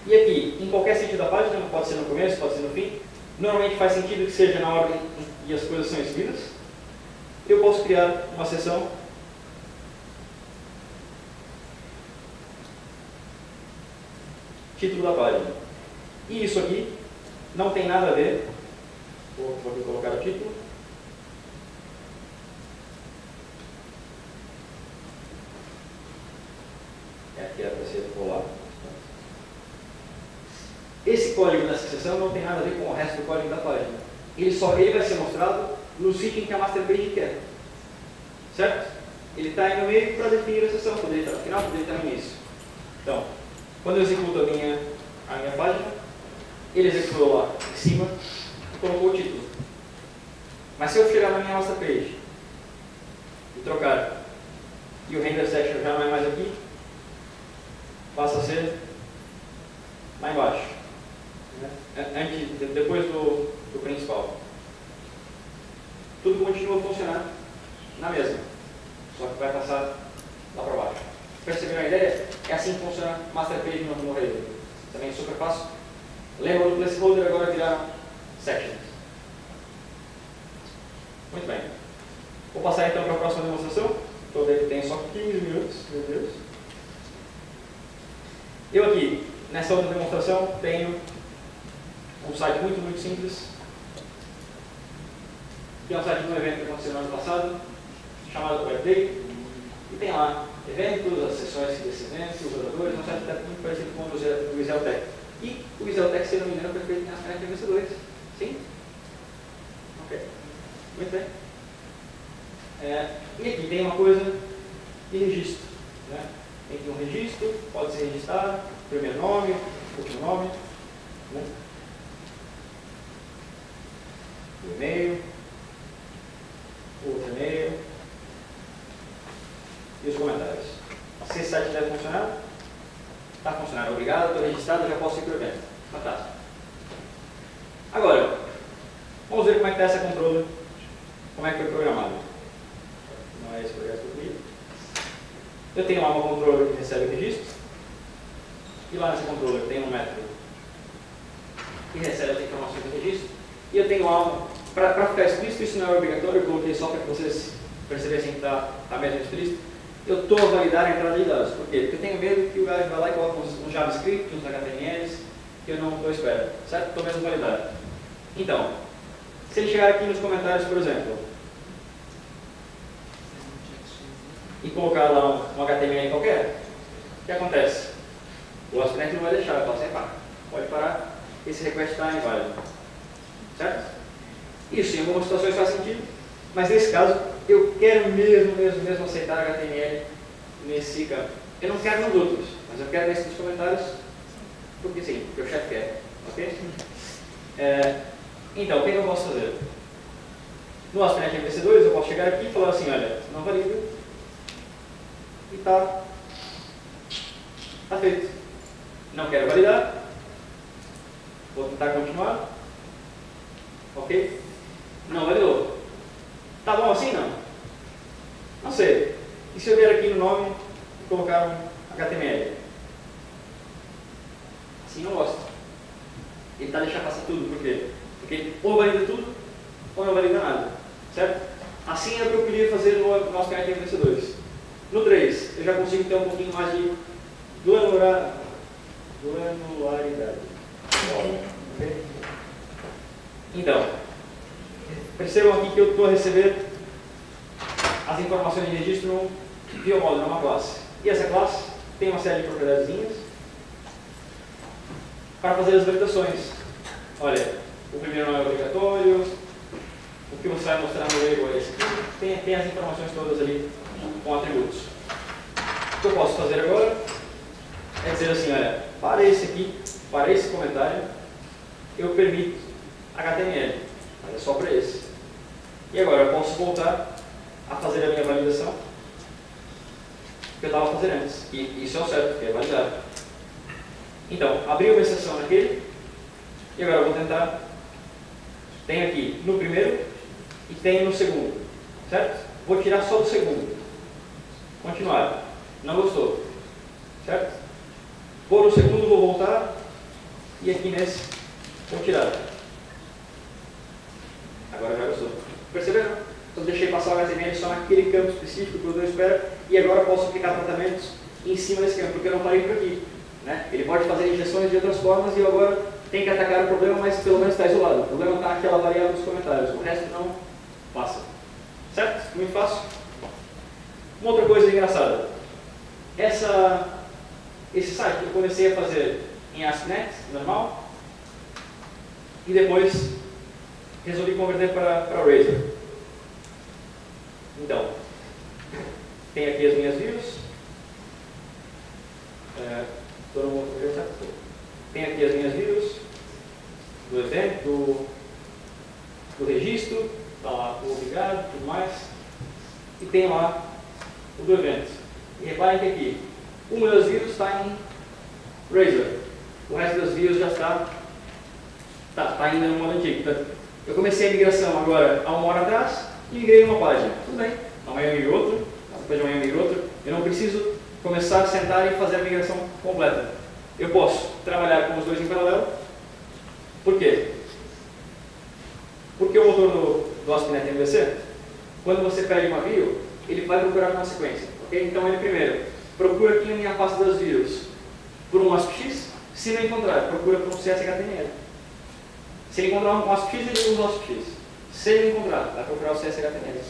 E aqui, em qualquer sítio da página, pode ser no começo, pode ser no fim, normalmente faz sentido que seja na ordem em que as coisas são escritas. Eu posso criar uma seção título da página. E isso aqui não tem nada a ver. Vou aqui colocar o título. Aqui era para ser rolar. Esse código dessa seção não tem nada a ver com o resto do código da página. ele vai ser mostrado no sítio em que a master page quer. Certo? Ele está aí no meio para definir a sessão, quando ele está no final, quando ele está no início. Então, quando eu executo a minha página, ele executou lá em cima e colocou o título. Mas se eu chegar na minha master page e trocar, e o render section já não é mais aqui, passa a ser lá embaixo, né? Depois do principal. Tudo continua a funcionar na mesma, só que vai passar lá para baixo. Perceberam a ideia? É assim que funciona master page no Raven. Também é super fácil. Lembra do placeholder, agora viraram sections. Muito bem. Vou passar então para a próxima demonstração. Estou vendo que tem só 15 minutos, meu Deus. Eu aqui, nessa outra demonstração, tenho um site muito simples, que é um site de um evento que aconteceu no ano passado, chamado Web Day, e tem lá eventos, as sessões desse evento, os oradores, um site muito parecido com o Iseltec. E o Iseltec, se não me engano, foi feito em ASP.NET MVC2. Sim? Ok. Muito bem. E aqui tem uma coisa de registro. Né? Tem aqui um registro, pode se registrar, primeiro nome, último nome, né? O e-mail, o outro e-mail e os comentários. Se esse site deve funcionar, está funcionando. Obrigado, estou registrado, já posso ir para o evento. Fantástico. Agora, vamos ver como é que está essa controller, como é que foi programado. Não é esse projeto que eu queria. Eu tenho lá uma controller que recebe registros, e lá nessa controller tem um método que recebe as informações do registro, e eu tenho lá, para ficar explícito, isso não é obrigatório, eu coloquei só para que vocês percebessem que está mesmo explícito. Eu estou a validar a entrada de dados. Por quê? Porque eu tenho medo que o gajo vá lá e coloque uns JavaScript, uns HTMLs, que eu não estou à espera. Certo? Estou mesmo validando. Então, se ele chegar aqui nos comentários, por exemplo, e colocar lá um HTML qualquer, o que acontece? O ASP.NET não vai deixar, vai falar assim, pá, pode parar, esse request está inválido. Certo? Isso em algumas situações faz sentido, mas nesse caso, eu quero mesmo aceitar HTML nesse campo. Eu não quero nos outros, mas eu quero nesse dos comentários, porque sim, porque o chefe quer. Ok? Então, o que eu posso fazer? No ASP.NET MVC2, eu posso chegar aqui e falar assim, olha, não valida, e está feito. Não quero validar, vou tentar continuar, ok? Não validou. Tá bom assim? Não? Não sei. E se eu vier aqui no nome e colocar um HTML? Assim não gosto. Ele está deixando passar tudo. Por quê? Porque ele ou valida tudo ou não valida nada. Certo? Assim é o que eu queria fazer no nosso ASP.NET MVC2. No 3, eu já consigo ter um pouquinho mais de granularidade. Okay? Então, percebam aqui que eu estou a receber as informações de registro via módulo, numa classe. E essa classe tem uma série de propriedadezinhas para fazer as validações. Olha, o primeiro não é obrigatório, o que você vai mostrar no label é esse aqui, tem as informações todas ali com atributos. O que eu posso fazer agora é dizer assim, olha, para esse aqui, para esse comentário, eu permito HTML, mas é só para esse. E agora eu posso voltar a fazer a minha validação que eu estava fazendo antes. E isso é o certo, que é validar. Então, abri uma exceção naquele, e agora eu vou tentar. Tem aqui no primeiro e tem no segundo, certo? Vou tirar só do segundo. Continuar. Não gostou, certo? Vou no segundo, vou voltar, e aqui nesse, vou tirar. Agora já gostou. Perceberam? Então deixei passar o HTML só naquele campo específico que o produtor espera, e agora posso aplicar tratamentos em cima desse campo, porque eu não parei por aqui. Né? Ele pode fazer injeções de outras formas e eu agora tenho que atacar o problema, mas pelo menos está isolado. O problema está naquela variável dos comentários, o resto não passa. Certo? Muito fácil. Uma outra coisa engraçada. Esse site eu comecei a fazer em ASP.NET, normal, e depois resolvi converter para Razor. Então, tem aqui as minhas views. Todo mundo viu, certo? Tem aqui as minhas views do evento, do registro, está lá o obrigado, tudo mais. E tem lá o do evento. E reparem que aqui, uma das views está em Razor. O resto das views já está ainda no modo antigo. Então, eu comecei a migração agora há 1 hora atrás e migrei uma página. Tudo bem, amanhã eu migro outra, depois de amanhã eu migro outra. Eu não preciso começar a sentar e fazer a migração completa. Eu posso trabalhar com os dois em paralelo. Por quê? Porque o motor do ASP.NET MVC, quando você pede uma view, ele vai procurar uma sequência. Okay? Então ele primeiro procura aqui na minha pasta das views por um ASPX, se não encontrar, procura por um CSHTML. Se ele encontrar um ASPX, ele usa o ASPX. Se ele encontrar, vai procurar o CSHTML.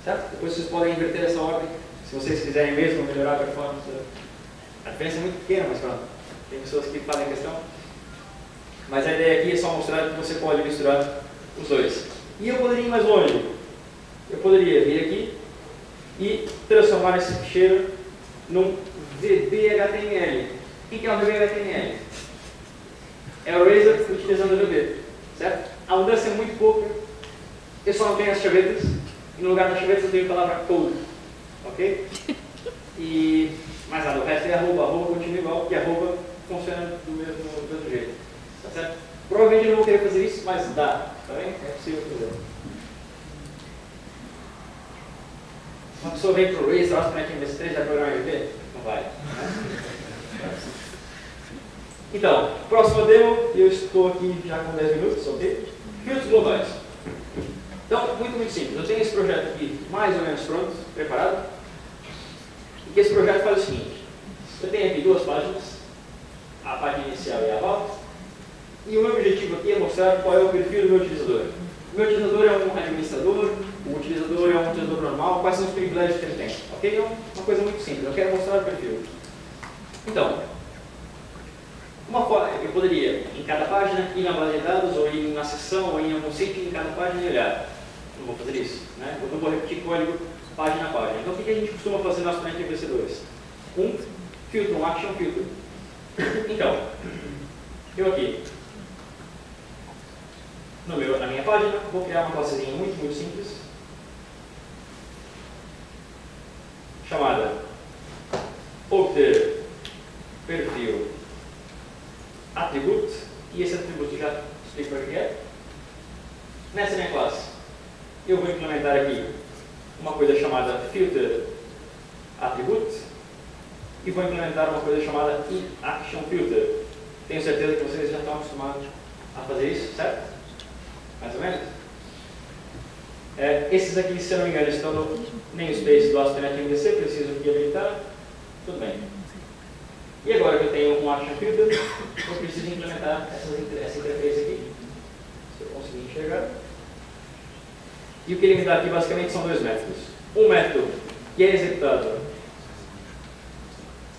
Certo? Depois vocês podem inverter essa ordem, se vocês quiserem mesmo melhorar a performance. A diferença é muito pequena, mas pronto, tem pessoas que fazem questão. Mas a ideia aqui é só mostrar que você pode misturar os dois. E eu poderia ir mais longe. Eu poderia vir aqui e transformar esse ficheiro num VB.html. O que é um VB.html? É o Razor utilizando o VB, certo? A mudança é muito pouca. Eu só não tenho as chavetas. E no lugar das chavetas eu tenho a palavra code. Ok? E mais nada, o resto é arroba. Arroba continua igual, porque arroba funciona do mesmo jeito. Tá certo? Provavelmente eu não vou querer fazer isso, mas dá. Tá bem? É possível fazer. Uma pessoa vem para o Razor, ASP.NET MVC3 vai programar VB? Não vai. Né? Então, próxima demo, eu estou aqui já com 10 minutos, ok? Filtros globais. Então, muito simples. Eu tenho esse projeto aqui mais ou menos pronto, preparado. E que esse projeto faz o seguinte. Eu tenho aqui 2 páginas, a página inicial e a volta. E o meu objetivo aqui é mostrar qual é o perfil do meu utilizador. O meu utilizador é um administrador, o utilizador é um utilizador normal, quais são os privilégios que ele tem. Ok? É uma coisa muito simples, eu quero mostrar o perfil. Então, eu poderia, em cada página, ir na base de dados, ou ir na seção, ou ir em algum sítio em cada página e olhar. Não vou fazer isso, né? Eu não vou repetir código página a página. Então, o que a gente costuma fazer no ASP.NET MVC2? Um filtro, um action filter. Então, eu aqui, na minha página, vou criar uma classezinha muito simples, chamada obter perfil attribute, e esse atributo já explico para o que é. Nessa minha classe, eu vou implementar aqui uma coisa chamada filter attribute e vou implementar uma coisa chamada action filter. Tenho certeza que vocês já estão acostumados a fazer isso, certo? Mais ou menos? Esses aqui, se eu não me engano, estão no namespace do ASP.NET MVC, preciso aqui habilitar. Tudo bem. E agora que eu tenho um action filter, eu preciso implementar essa interface aqui. Se eu conseguir enxergar. E o que ele me dá aqui basicamente são 2 métodos. Um método que é executado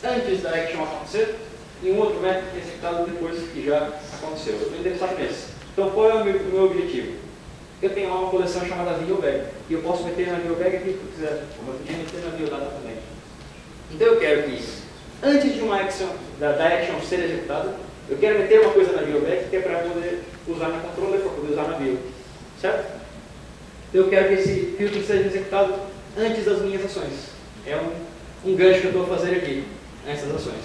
antes da action acontecer e um outro método que é executado depois que já aconteceu. Eu estou interessado nesse. Então, qual é o meu objetivo? Eu tenho lá uma coleção chamada ViewBag e eu posso meter na ViewBag aqui que eu quiser, como eu podia meter na ViewData também. Então, eu quero que, antes de uma action, da action ser executada, eu quero meter uma coisa na ViewBag que é para poder usar na controller, para poder usar na View. Certo? Então, eu quero que esse filtro seja executado antes das minhas ações. É um gancho que eu estou a fazer aqui, nessas ações.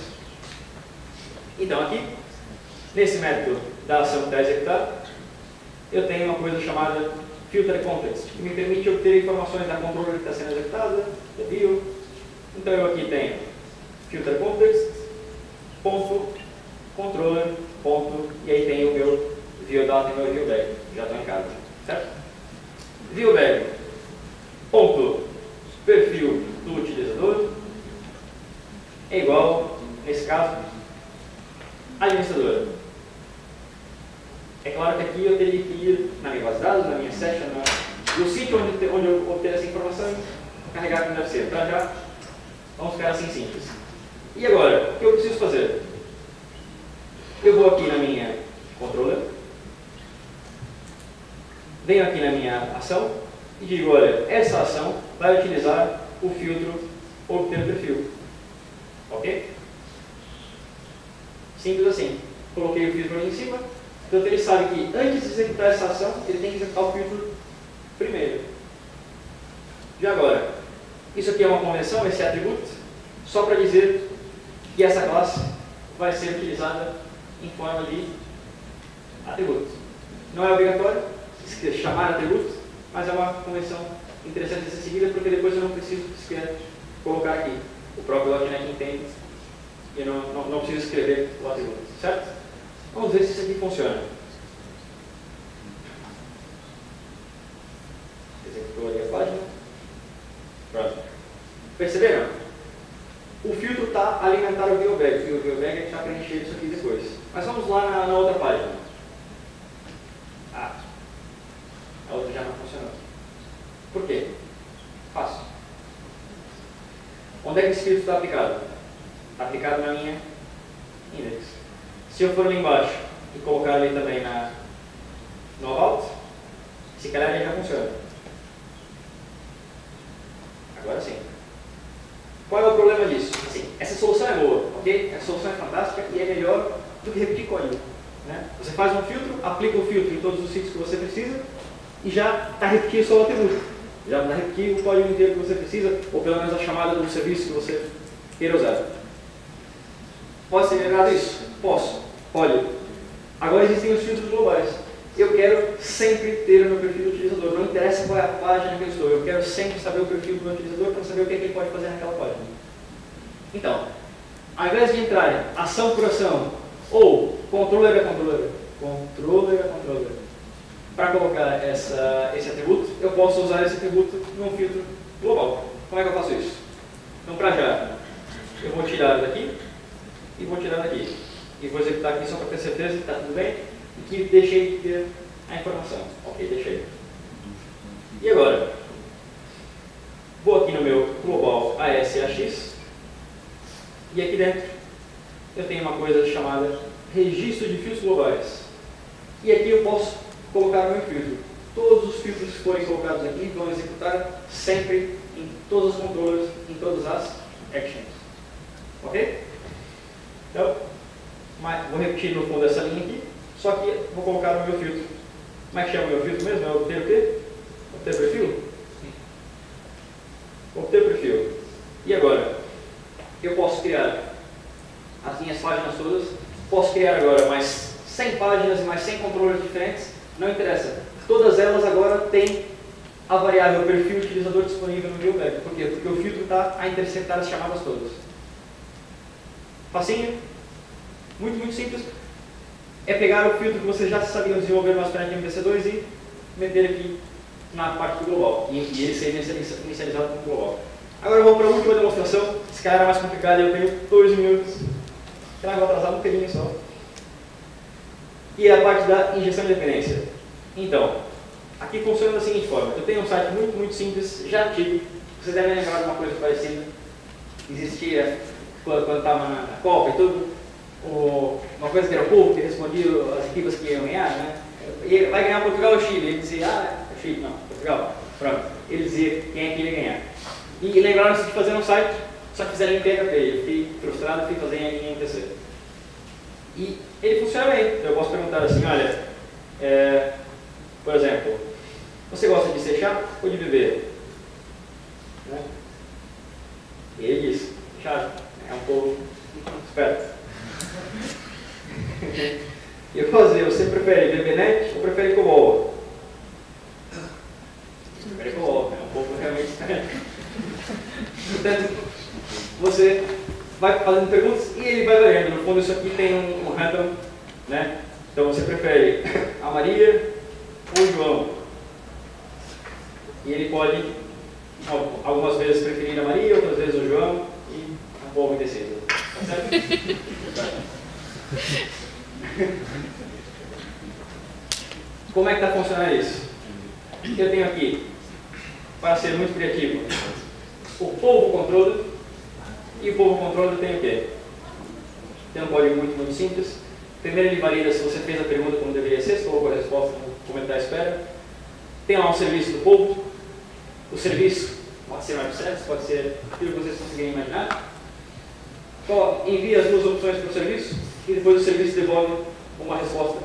Então, aqui, nesse método da ação que está executada, eu tenho uma coisa chamada filter context, que me permite obter informações da controller que está sendo executada, da view. Então eu aqui tenho filter context, ponto, controller, ponto, e aí tem o meu viewData e meu viewBag. Já estou em casa, certo? Viewbag, ponto, perfil do utilizador, é igual, nesse caso, administrador. É claro que aqui eu teria que ir na minha base de dados, na minha session, no sítio onde eu obter essa informação e carregar como deve ser. Para já, vamos ficar assim simples. E agora, o que eu preciso fazer? Eu vou aqui na minha controller venho aqui na minha ação e digo, olha, essa ação vai utilizar o filtro obter perfil. Ok? Simples assim. Coloquei o filtro ali em cima, então ele sabe que antes de executar essa ação, ele tem que executar o filtro primeiro. E agora, isso aqui é uma convenção, esse atributo, só para dizer que essa classe vai ser utilizada em forma de atributo. Não é obrigatório chamar atributo, mas é uma convenção interessante de ser seguida, porque depois eu não preciso sequer colocar aqui. O próprio .NET entende e eu não preciso escrever o atributo, certo? Vamos ver se isso aqui funciona. Executou ali a página. Pronto. Perceberam? O filtro está a alimentar o ViewBag, e o ViewBag a gente vai preencher isso aqui depois. Mas vamos lá na outra página. Ah, a outra já não funcionou. Por quê? Fácil. Onde é que esse filtro está aplicado? Está aplicado na minha index. Se eu for ali embaixo e colocar ali também no about, esse calhar já funciona. Agora sim. Qual é o problema disso? Assim, essa solução é boa, ok? Essa solução é fantástica e é melhor do que repetir código. Né? Você faz um filtro, aplica o filtro em todos os sítios que você precisa e já está repetindo só o atributo. Já está repetindo o código inteiro que você precisa, ou pelo menos a chamada do serviço que você queira usar. Pode ser melhorado isso? Posso. Pode. Agora existem os filtros globais. Eu quero sempre ter o meu perfil do utilizador. Não interessa qual é a página que eu estou. Eu quero sempre saber o perfil do meu utilizador para saber o que ele pode fazer naquela página. Então, ao invés de entrar ação por ação ou controller a controller, para colocar esse atributo, eu posso usar esse atributo num filtro global. Como é que eu faço isso? Então, para já, eu vou tirar daqui e vou tirar daqui. E vou executar aqui só para ter certeza que está tudo bem e que deixei de ter a informação. Ok, deixei. E agora? Vou aqui no meu global ASAX e aqui dentro eu tenho uma coisa chamada registro de fios globais. E aqui eu posso colocar o meu filtro. Todos os filtros que forem colocados aqui vão executar sempre em todos os controllers, em todas as actions. Ok? Então, vou repetir no fundo essa linha aqui, só que vou colocar no meu filtro. Como é que chama o meu filtro mesmo? É obter o quê? Obter perfil? Obter perfil. E agora? Eu posso criar as minhas páginas todas, posso criar agora mais 100 páginas e mais 100 controllers diferentes, não interessa. Todas elas agora têm a variável perfil utilizador disponível no ViewBag. Por quê? Porque o filtro está a interceptar as chamadas todas. Facinho? Muito, muito simples. É pegar o filtro que vocês já sabiam desenvolver no ASP.NET MVC2 e meter aqui na parte do global. E ele ser inicializado como global. Agora eu vou para a última demonstração. Esse cara é mais complicado e eu tenho 2 minutos. Eu vou atrasar um bocadinho só. E é a parte da injeção de dependência. Então, aqui funciona da seguinte forma. Eu tenho um site muito, muito simples, já antigo. Vocês devem lembrar de uma coisa parecida. Existia quando estava na Copa e tudo. Uma coisa que era o povo que respondia as equipes que iam ganhar, né? E vai ganhar Portugal ou Chile? Ele dizia, é Chile, não, Portugal. Pronto. Ele dizia quem é que ia ganhar. E lembraram-se de fazer um site, só que fizeram em PHP. Eu fiquei frustrado e fui fazer em MVC. E ele funciona bem. Eu posso perguntar assim, olha, por exemplo, você gosta de C# ou de VB? Né? E ele diz, chato, é um pouco esperto. E eu vou dizer, você prefere VBNet ou prefere COBOL? Prefere COBOL, é um pouco realmente esperto. Portanto, você vai fazendo perguntas e ele vai variando. No fundo, isso aqui tem um random, né? Então, você prefere a Maria ou o João? E ele pode, algumas vezes, preferir a Maria, outras vezes o João, e é um pouco indeciso. Tá certo? Como é que está funcionando isso? Eu tenho aqui, para ser muito criativo, o polvo controller. E o polvo controller tem o quê? Tem um código muito, muito simples. Primeiro ele valida se você fez a pergunta como deveria ser, se colocou a resposta como ele está à espera. tem lá um serviço do povo. O serviço pode ser web service, pode ser aquilo que vocês conseguirem imaginar. Envia as duas opções para o serviço e depois o serviço devolve uma resposta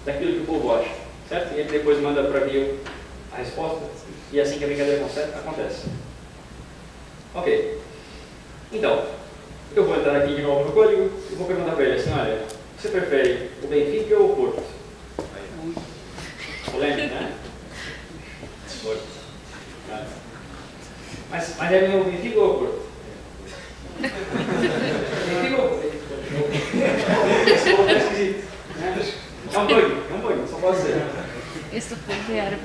daquilo que o povo acha, certo? E ele depois manda para a bio a resposta e é assim que a brincadeira acontece. Ok. Então, eu vou entrar aqui de novo no código e vou perguntar para ele assim, olha, você prefere o Benfica ou o Porto? Polêmico, né? Porto. Mas é o Benfica ou o Porto? Benfica ou o Porto? Esse Porto é esquisito. Né? É um bug, só posso dizer. Isso foi verbo.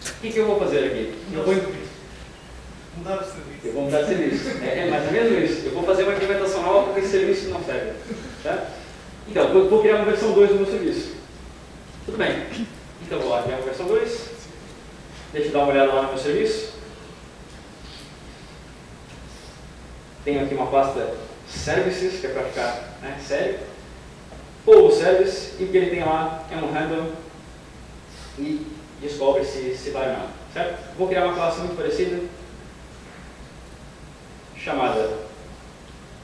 O que eu vou fazer aqui? Eu vou Mudar o serviço. Eu vou mudar de serviço. Mas é mesmo isso. Eu vou fazer uma implementação nova porque esse serviço não serve. Tá? Então, eu vou criar uma versão 2 do meu serviço. Tudo bem. Então, vou lá criar uma versão 2. Deixa eu dar uma olhada lá no meu serviço. Tenho aqui uma pasta services, que é para ficar sério. Ou o service, e o que ele tem lá é um handle e descobre se vai ou não. Certo? Vou criar uma classe muito parecida, chamada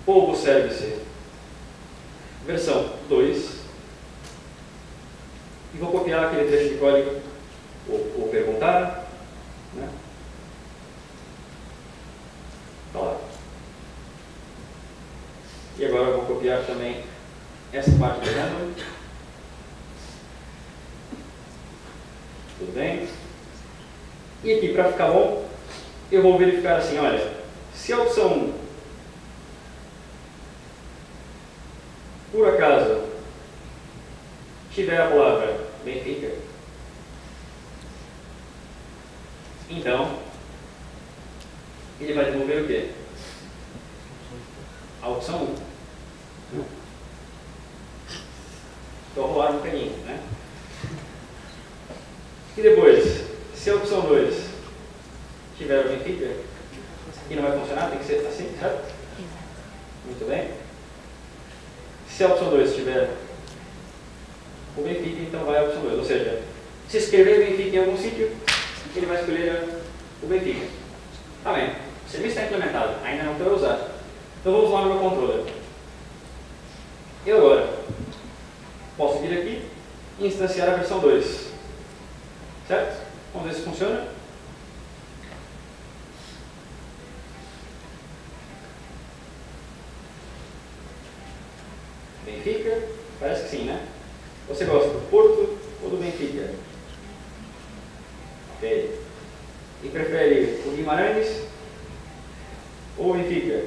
Polvo Service versão 2 e vou copiar aquele trecho de código ou perguntar, né? Tá lá. E agora eu vou copiar também essa parte do handle. Tudo bem? E aqui, para ficar bom, eu vou verificar assim, olha, se a opção 1, por acaso, tiver a palavra Benfica, então, ele vai devolver o quê? A opção 1. Estou a rolar um bocadinho, né? E depois, se a opção 2 tiver o Benfica, e não vai funcionar, tem que ser assim, certo? Exato. Muito bem. Se a opção 2 tiver o Benfica, então vai a opção 2. Ou seja, se escrever Benfica em algum sítio, ele vai escolher o Benfica. Tá bem. O serviço está implementado, ainda não foi usado. Então vamos lá no meu controller. Eu agora posso vir aqui e instanciar a versão 2. Certo? Vamos ver se funciona. Benfica? Parece que sim, né? Você gosta do Porto ou do Benfica? Ok. E prefere o Guimarães ou o Benfica?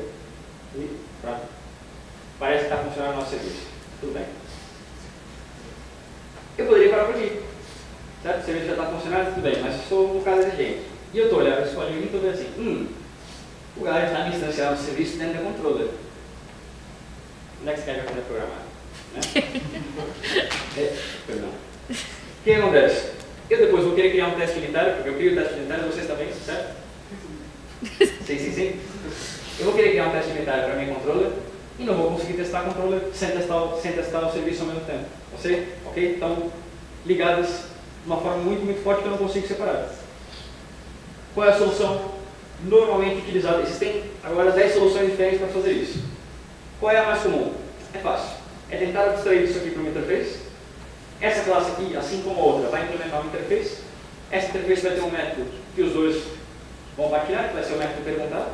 E pronto. Parece que está funcionando o nosso serviço. Tudo bem. Eu poderia parar por aqui. Certo? O serviço já está funcionando, tudo bem, mas sou um bocado exigente. E eu estou olhando esse código e estou vendo assim, o galera está me instanciando o serviço dentro da controller. Onde é que você quer aprender a programar? Né? Perdão. O que acontece? Eu depois vou querer criar um teste unitário, porque eu crio o teste unitário, vocês também, certo? Sim. Eu vou querer criar um teste unitário para a minha controller e não vou conseguir testar a controller sem testar o serviço ao mesmo tempo. Ok? Estão ligadas de uma forma muito forte que eu não consigo separar. Qual é a solução normalmente utilizada? Existem agora 10 soluções diferentes para fazer isso. Qual é a mais comum? É fácil. É tentar abstrair isso aqui para uma interface. Essa classe aqui, assim como a outra, vai implementar uma interface. Essa interface vai ter um método que os dois vão partilhar, que vai ser o método perguntar.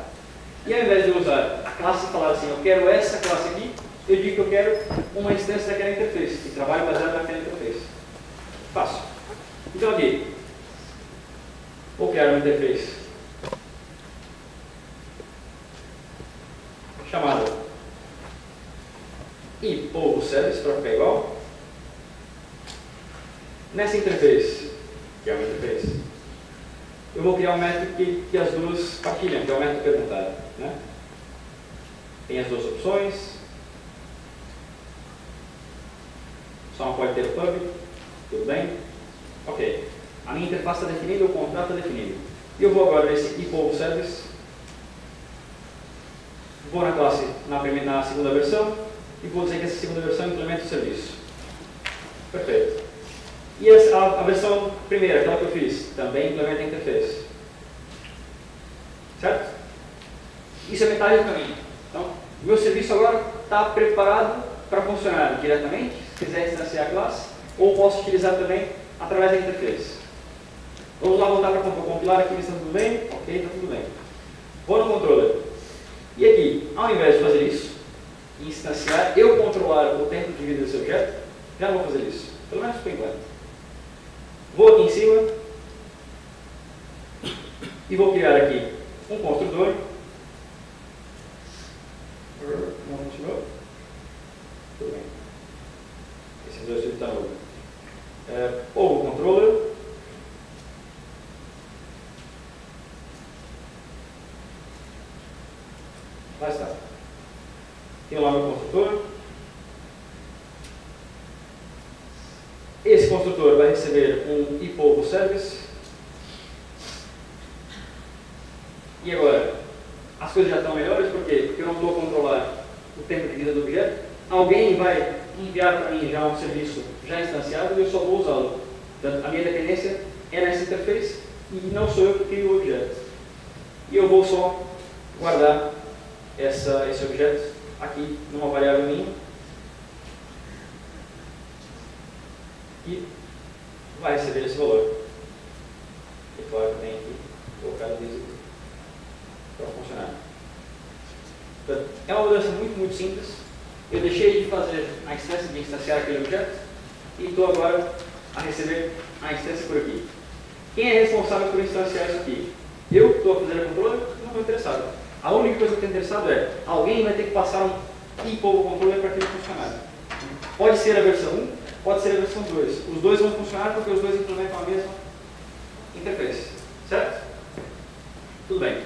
E ao invés de eu usar a classe e falar assim, eu quero essa classe aqui, eu digo que eu quero uma instância daquela interface, que trabalhe baseado naquela interface. Fácil. Então aqui, vou criar uma interface chamada e polvo service para ficar igual. Nessa interface, que é uma interface, eu vou criar um método que as duas partilham, que é o método perguntar. Né? Tem as duas opções. Só não pode ter o pub. Tudo bem? Ok. A minha interface está definida, o contrato está definido. E eu vou agora nesse polvo service. Vou na classe, na segunda versão, e vou dizer que essa segunda versão implementa o serviço. Perfeito. E a versão primeira, aquela que eu fiz, também implementa a interface. Certo? Isso é metade do caminho. Então, o meu serviço agora está preparado para funcionar diretamente, se quiser instanciar a classe, ou posso utilizar também através da interface. Vamos lá voltar para compilar aqui, está tudo bem? Ok, está tudo bem. Vou no controller. E aqui, ao invés de fazer isso, instanciar, eu controlar o tempo de vida desse objeto, já não vou fazer isso. Pelo menos por enquanto. Vou aqui em cima e vou criar aqui um construtor. Não funcionou? Tudo bem. Esse exercício está novo. Ou o controller. Lá está. Tem lá o meu construtor. Esse construtor vai receber um ePogo service. E agora, as coisas já estão melhores, por quê? Porque eu não estou a controlar o tempo de vida do objeto. Alguém vai enviar para mim já um serviço já instanciado e eu só vou usá-lo. Portanto, a minha dependência é nessa interface e não sou eu que crio o objeto. E eu vou só guardar esse objeto aqui numa variável minha. E vai receber esse valor. E claro que tem aqui colocar o disco para funcionar. Então, é uma mudança muito simples. Eu deixei de fazer a instância de instanciar aquele objeto e estou agora a receber a instância por aqui. Quem é responsável por instanciar isso aqui? Eu estou a fazer a controller, não estou interessado. A única coisa que eu estou interessado é alguém vai ter que passar um ePogo controller para aquilo funcionar. Pode ser a versão 1, pode ser a versão 2. Os dois vão funcionar porque os dois implementam a mesma interface. Certo? Tudo bem.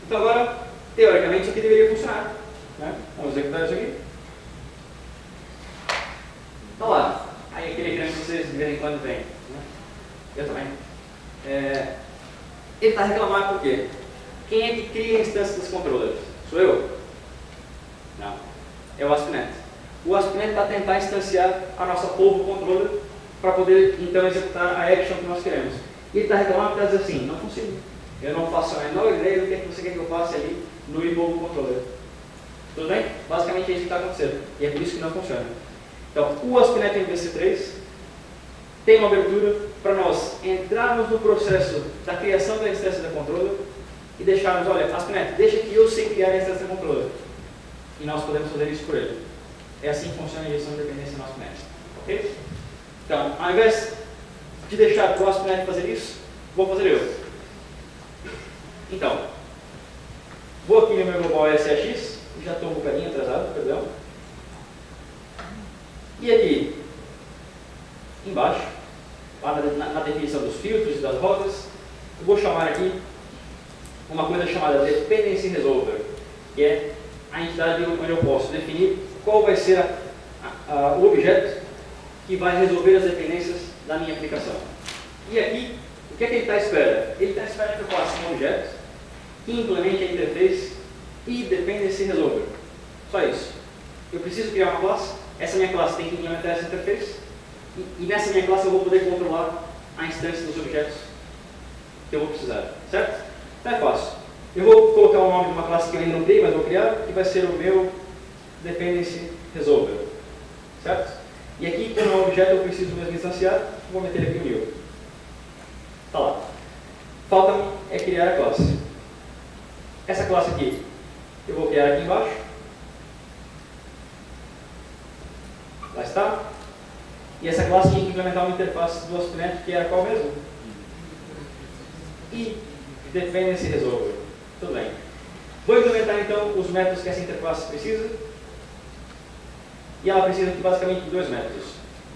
Então agora, teoricamente, isso aqui deveria funcionar. Né? Vamos executar isso aqui. Está lá. Aí aquele creme que vocês de vez em quando vêm. Né? Eu também. Ele está reclamando por quê? Quem é que cria a instância dos controllers? Sou eu? Não. É o ASP.NET. O ASP.NET está a tentar instanciar a nossa polvo controller para poder então executar a action que nós queremos. E ele está reclamando porque está dizendo assim, não funciona. Eu não faço a menor ideia do que você quer que eu faça ali no ePogo controller. Tudo bem? Basicamente é isso que está acontecendo. E é por isso que não funciona. Então, o ASP.NET MVC3 tem uma abertura para nós entrarmos no processo da criação da instância da controller e deixarmos, olha, ASP.NET, deixa que eu sei criar a instância da controller. E nós podemos fazer isso por ele. É assim que funciona a injeção de dependência no ASP.NET. Ok? Então, ao invés de deixar para o ASP.NET fazer isso, vou fazer eu. Então, vou aqui no meu global SAX, já estou um bocadinho atrasado, perdão. E aqui, embaixo, lá na definição dos filtros e das rotas, eu vou chamar aqui uma coisa chamada Dependency Resolver, que é a entidade onde eu posso definir qual vai ser o objeto que vai resolver as dependências da minha aplicação. E aqui, o que é que ele está à espera? Ele está à espera que eu faça um objeto que implemente a interface e Dependency Resolver. Só isso. Eu preciso criar uma classe, essa minha classe tem que implementar essa interface, e nessa minha classe eu vou poder controlar a instância dos objetos que eu vou precisar. Certo? Então é fácil. Eu vou colocar o nome de uma classe que eu ainda não criei, mas vou criar, que vai ser o meu Dependency Resolver. Certo? E aqui, como é um objeto, eu preciso mesmo instanciar, vou meter aqui o meu. Está lá. Falta-me é criar a classe. Essa classe aqui, eu vou criar aqui embaixo. Lá está. E essa classe tinha que implementar uma interface do ASP.NET, que era qual mesmo? E Dependency Resolver. Tudo bem. Vou implementar então os métodos que essa interface precisa. E ela precisa aqui basicamente de dois métodos: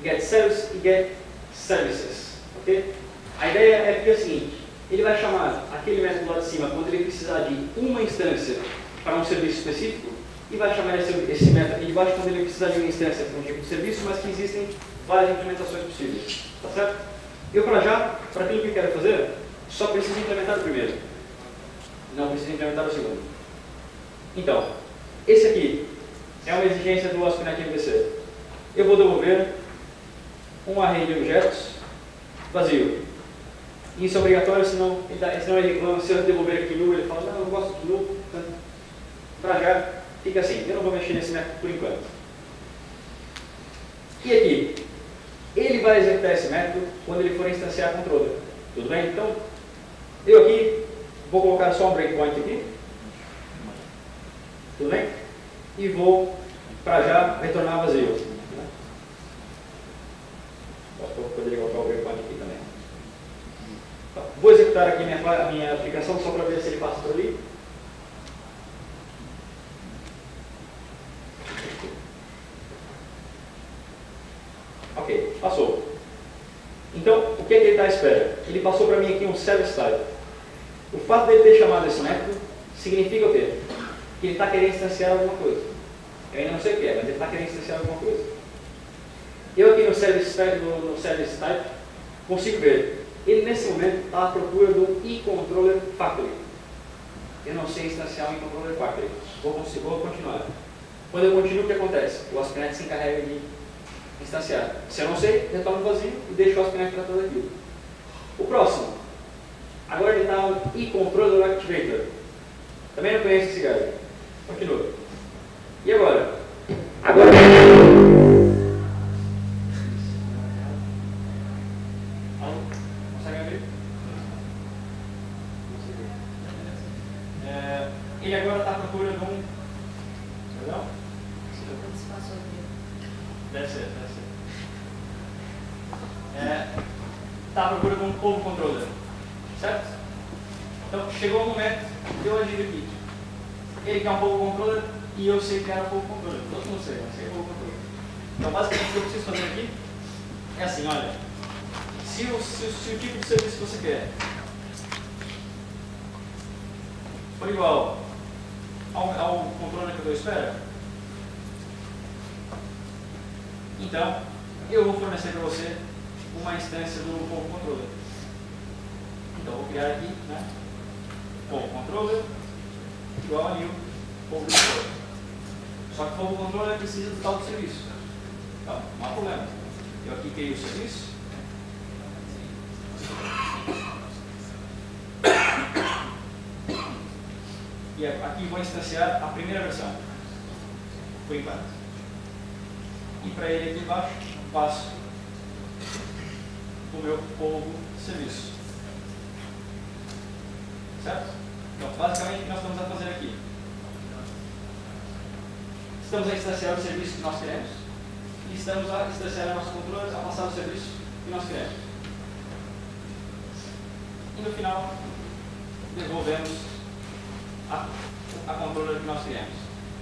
getService e getServices. Ok? A ideia é que é o seguinte: ele vai chamar aquele método lá de cima quando ele precisar de uma instância para um serviço específico, e vai chamar esse método aqui de baixo quando ele precisar de uma instância para um tipo de serviço, mas que existem várias implementações possíveis. Tá certo? Eu, para já, para aquilo que eu quero fazer, só preciso implementar o primeiro. Não preciso implementar o segundo. Então, esse aqui é uma exigência do ASP.NET MVC. Eu vou devolver um array de objetos vazio. Isso é obrigatório, senão ele reclama. Se eu devolver aqui null, ele fala, não, eu não gosto de null, portanto, para já, fica assim. Eu não vou mexer nesse método por enquanto. E aqui, ele vai executar esse método quando ele for instanciar controller. Tudo bem? Então, eu aqui vou colocar só um breakpoint aqui. Tudo bem? E vou, para já, retornar vazio. Poderia colocar o breakpoint aqui também. Então, vou executar aqui a minha aplicação só para ver se ele passa por ali. Ok, passou. Então, o que é que ele está à espera? Ele passou para mim aqui um service type. O fato dele ter chamado esse método significa o quê? Que ele está querendo instanciar alguma coisa. Eu ainda não sei o que é, mas ele está querendo instanciar alguma coisa. Eu aqui no service type consigo ver. Ele nesse momento está à procura do eController factory. Eu não sei instanciar o eController factory. Vou continuar. Quando eu continuo, o que acontece? O ASP.NET se encarrega de instanciar. Se eu não sei, retorno vazio e deixo o ASP.NET tratar daquilo. O próximo. Agora ele está no eController activator. Também não conheço esse cara. Continua. E agora? Consegue abrir? Ele agora está à procura de um... Perdão? Deve ser. Está à procura de um povo controller. Certo? Então, chegou o momento de eu agir aqui. Ele quer um povo controller e eu sei criar um povo controller. Todos não sei, mas sei povo controller. Então, basicamente, o que eu preciso fazer aqui é assim, olha. Se o tipo de serviço que você quer for igual ao controller que eu dou espera, então, eu vou fornecer para você uma instância do povo controller. Então, eu vou criar aqui, né? Povo controller igual a new povo controller. Só que o povo controller precisa do tal do serviço. Então, não há problema. Eu aqui crio o serviço. E aqui vou instanciar a primeira versão, por enquanto. E para ele aqui embaixo, passo o meu povo serviço. Certo? Então, basicamente, o que nós estamos a fazer aqui? Estamos a instanciar o serviço que nós queremos e estamos a instanciar nossos controles a passar o serviço que nós queremos. E no final, devolvemos a controller que nós queremos.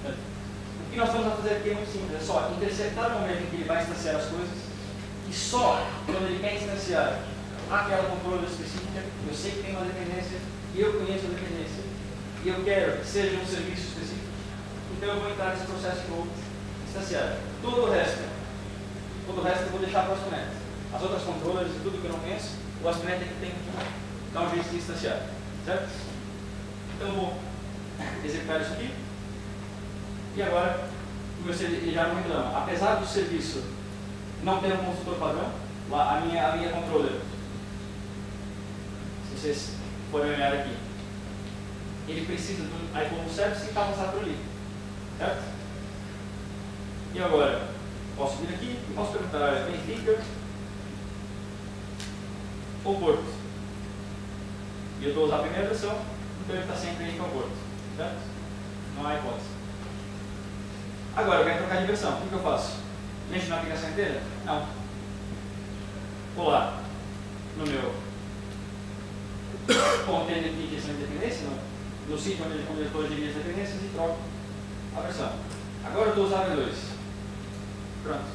O que nós estamos a fazer aqui é muito simples, é só interceptar o momento em que ele vai instanciar as coisas e só quando ele quer instanciar aquela controller específica, eu sei que tem uma dependência e eu conheço a dependência e eu quero que seja um serviço específico, então eu vou entrar nesse processo e vou instanciar. Todo o resto eu vou deixar para o ASP.NET. As outras controllers e tudo que eu não conheço, o ASP.NET é que tem que dar um jeito de instanciar. Certo? Então eu vou executar isso aqui. E agora, ele já não reclama. Apesar do serviço não ter um construtor padrão, a minha controller, se vocês forem olhar aqui, ele precisa do iPhone service que está passado por ali. Certo? E agora, posso vir aqui e posso perguntar, olha, verifica o porto. E eu estou usando a primeira versão, então ele está sempre aí com o porto. Certo? Não há hipótese. Agora, eu quero trocar de versão. O que eu faço? Mexo na aplicação inteira? Não. Vou lá no meu container de gestão de dependência, no sítio onde eu estou gerindo as dependências e troco a versão. Agora eu estou usando a V2. Pronto.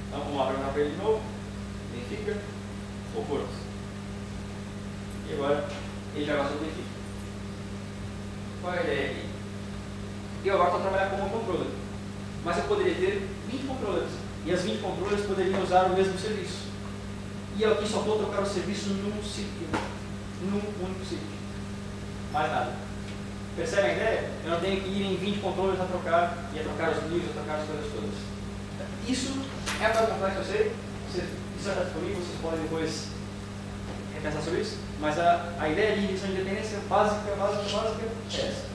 Então vamos lá perguntar para ele de novo. Verifica o porto. E agora ele já gosta do verifica. Qual é a ideia aqui? Eu agora estou trabalhando como um controller. Mas eu poderia ter 20 controllers. E as 20 controllers poderiam usar o mesmo serviço. E eu aqui só vou trocar o serviço num sítio. Num único sítio. Mais nada. Percebe a ideia? Eu não tenho que ir em 20 controllers a trocar, e a trocar os views, a trocar as coisas todas. Isso é uma coisa complexa, eu sei. Isso já está disponível, vocês podem depois repensar sobre isso, mas a ideia de injeção de dependência básica é essa.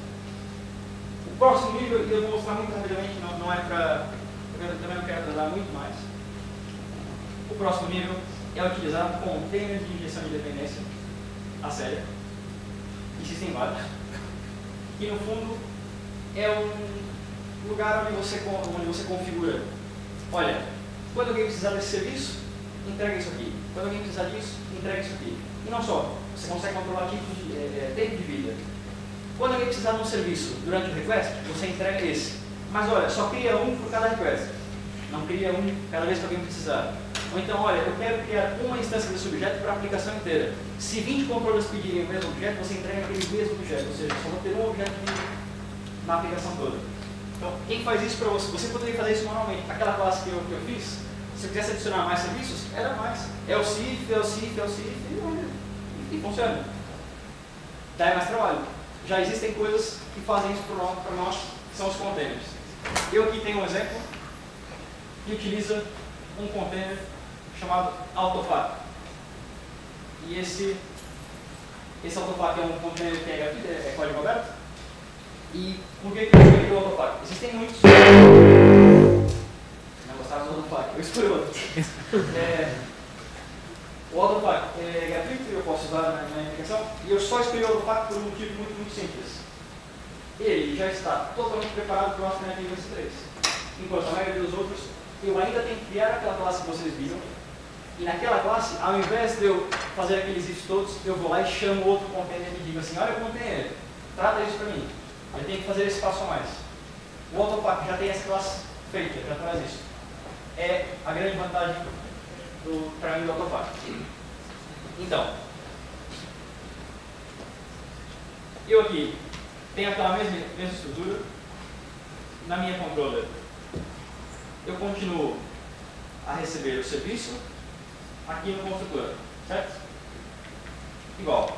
O próximo nível, eu vou mostrar muito rapidamente, não é para... Eu também não quero atrasar muito mais. O próximo nível é utilizar containers de injeção de dependência a sério. Existem vários. E no fundo é um lugar onde você configura. Olha, quando alguém precisar desse serviço, entrega isso aqui. Quando alguém precisar disso, entrega isso aqui. E não só, você consegue controlar tempo de vida. Quando alguém precisar de um serviço durante o request, você entrega esse. Mas olha, só cria um por cada request. Não cria um cada vez que alguém precisar. Ou então, olha, eu quero criar uma instância desse objeto para a aplicação inteira. Se 20 controllers pedirem o mesmo objeto, você entrega aquele mesmo objeto. Ou seja, só vou ter um objeto na aplicação toda. Então, quem faz isso para você? Você poderia fazer isso manualmente. Aquela classe que eu fiz, se eu quisesse adicionar mais serviços, era mais. É o CIF, e funciona. Dá mais trabalho. Já existem coisas que fazem isso para nós, que são os containers. Eu aqui tenho um exemplo que utiliza um container chamado Autopack. E esse Autopack é um container que é gratuito, é código aberto. E por que eu escolhi o Autopack? Existem muitos. Não gostaram do Autopack, eu escolhi outro. O Autopack é gratuito, eu posso usar na minha aplicação. E eu só escolhi o Autopack por um motivo muito simples. Ele já está totalmente preparado para o nosso NetBeans V3. Enquanto a maioria dos outros, eu ainda tenho que criar aquela classe que vocês viram. E naquela classe, ao invés de eu fazer aqueles ifs todos, eu vou lá e chamo outro container e digo assim, olha o container, trata isso para mim. Eu tenho que fazer esse passo a mais. O Autopack já tem essa classe feita, já traz isso. É a grande vantagem para mim do Autopack. Então, eu aqui tenho aquela mesma estrutura. Na minha controller, eu continuo a receber o serviço aqui no construtor, certo? Igual.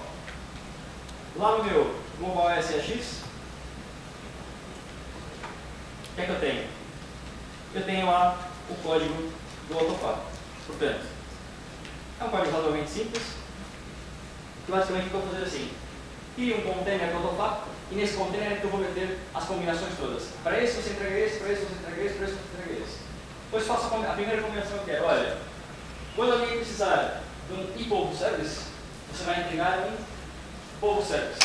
Lá no meu Global SAX, o que é que eu tenho? Eu tenho lá o código do Autopack. Portanto, é um código razoavelmente simples, que basicamente eu vou fazer assim. Cria um container do Autopack, e nesse container eu vou meter as combinações todas. Para esse você entrega esse, para esse você entrega esse, para esse você entrega esse. Depois faço a primeira combinação que é, olha, quando alguém precisar de um ePovo Service, você vai entregar um Povo Service.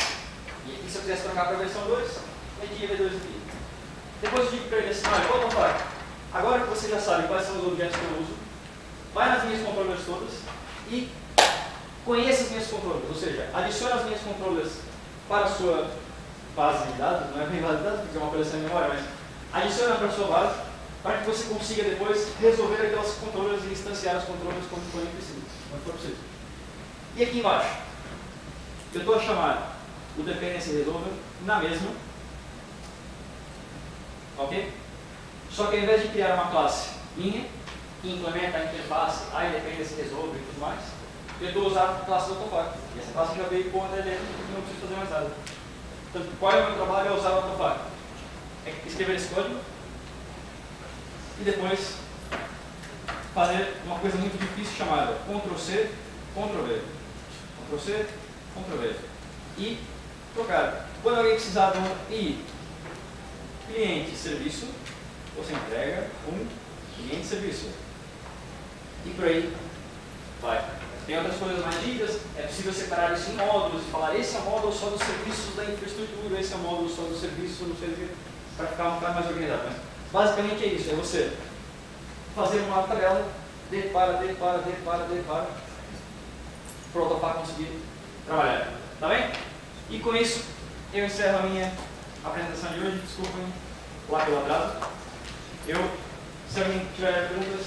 E aqui, se eu quisesse trocar para a versão 2, metia V2 aqui. Depois eu digo para ele assim, olha, Autopack, agora que você já sabe quais são os objetos que eu uso, vai nas minhas controllers todas e conheça as minhas controllers, ou seja, adicione as minhas controllers para a sua base de dados, não é bem base de dados, porque é uma coleção de memória, mas adicione para a sua base, para que você consiga depois resolver aquelas controllers e instanciar os controllers quando for preciso. E aqui embaixo, eu estou a chamar o Dependency Resolver na mesma, ok? Só que ao invés de criar uma classe minha, que implementa a interface, a Dependency Resolver e tudo mais, eu estou usando a classe do Autopack. E essa classe já veio com o dentro, não preciso fazer mais nada. Portanto, qual é o meu trabalho? É usar o Autopack. É escrever esse código e depois fazer uma coisa muito difícil chamada Ctrl+C, Ctrl+V. Ctrl+C, Ctrl+V. E trocar. Quando alguém precisar de um cliente-serviço, você entrega um cliente-serviço. E por aí vai. Tem outras coisas mais rígidas, é possível separar isso em módulos e falar esse é o módulo só dos serviços da infraestrutura, esse é o módulo só dos serviços, não sei o que, para ficar um bocado mais organizado. Mas basicamente é isso, é você fazer uma tabela, para, para o Autopack conseguir trabalhar. Tá bem? E com isso, eu encerro a minha apresentação de hoje. Desculpem lá pelo atraso. Se alguém tiver perguntas,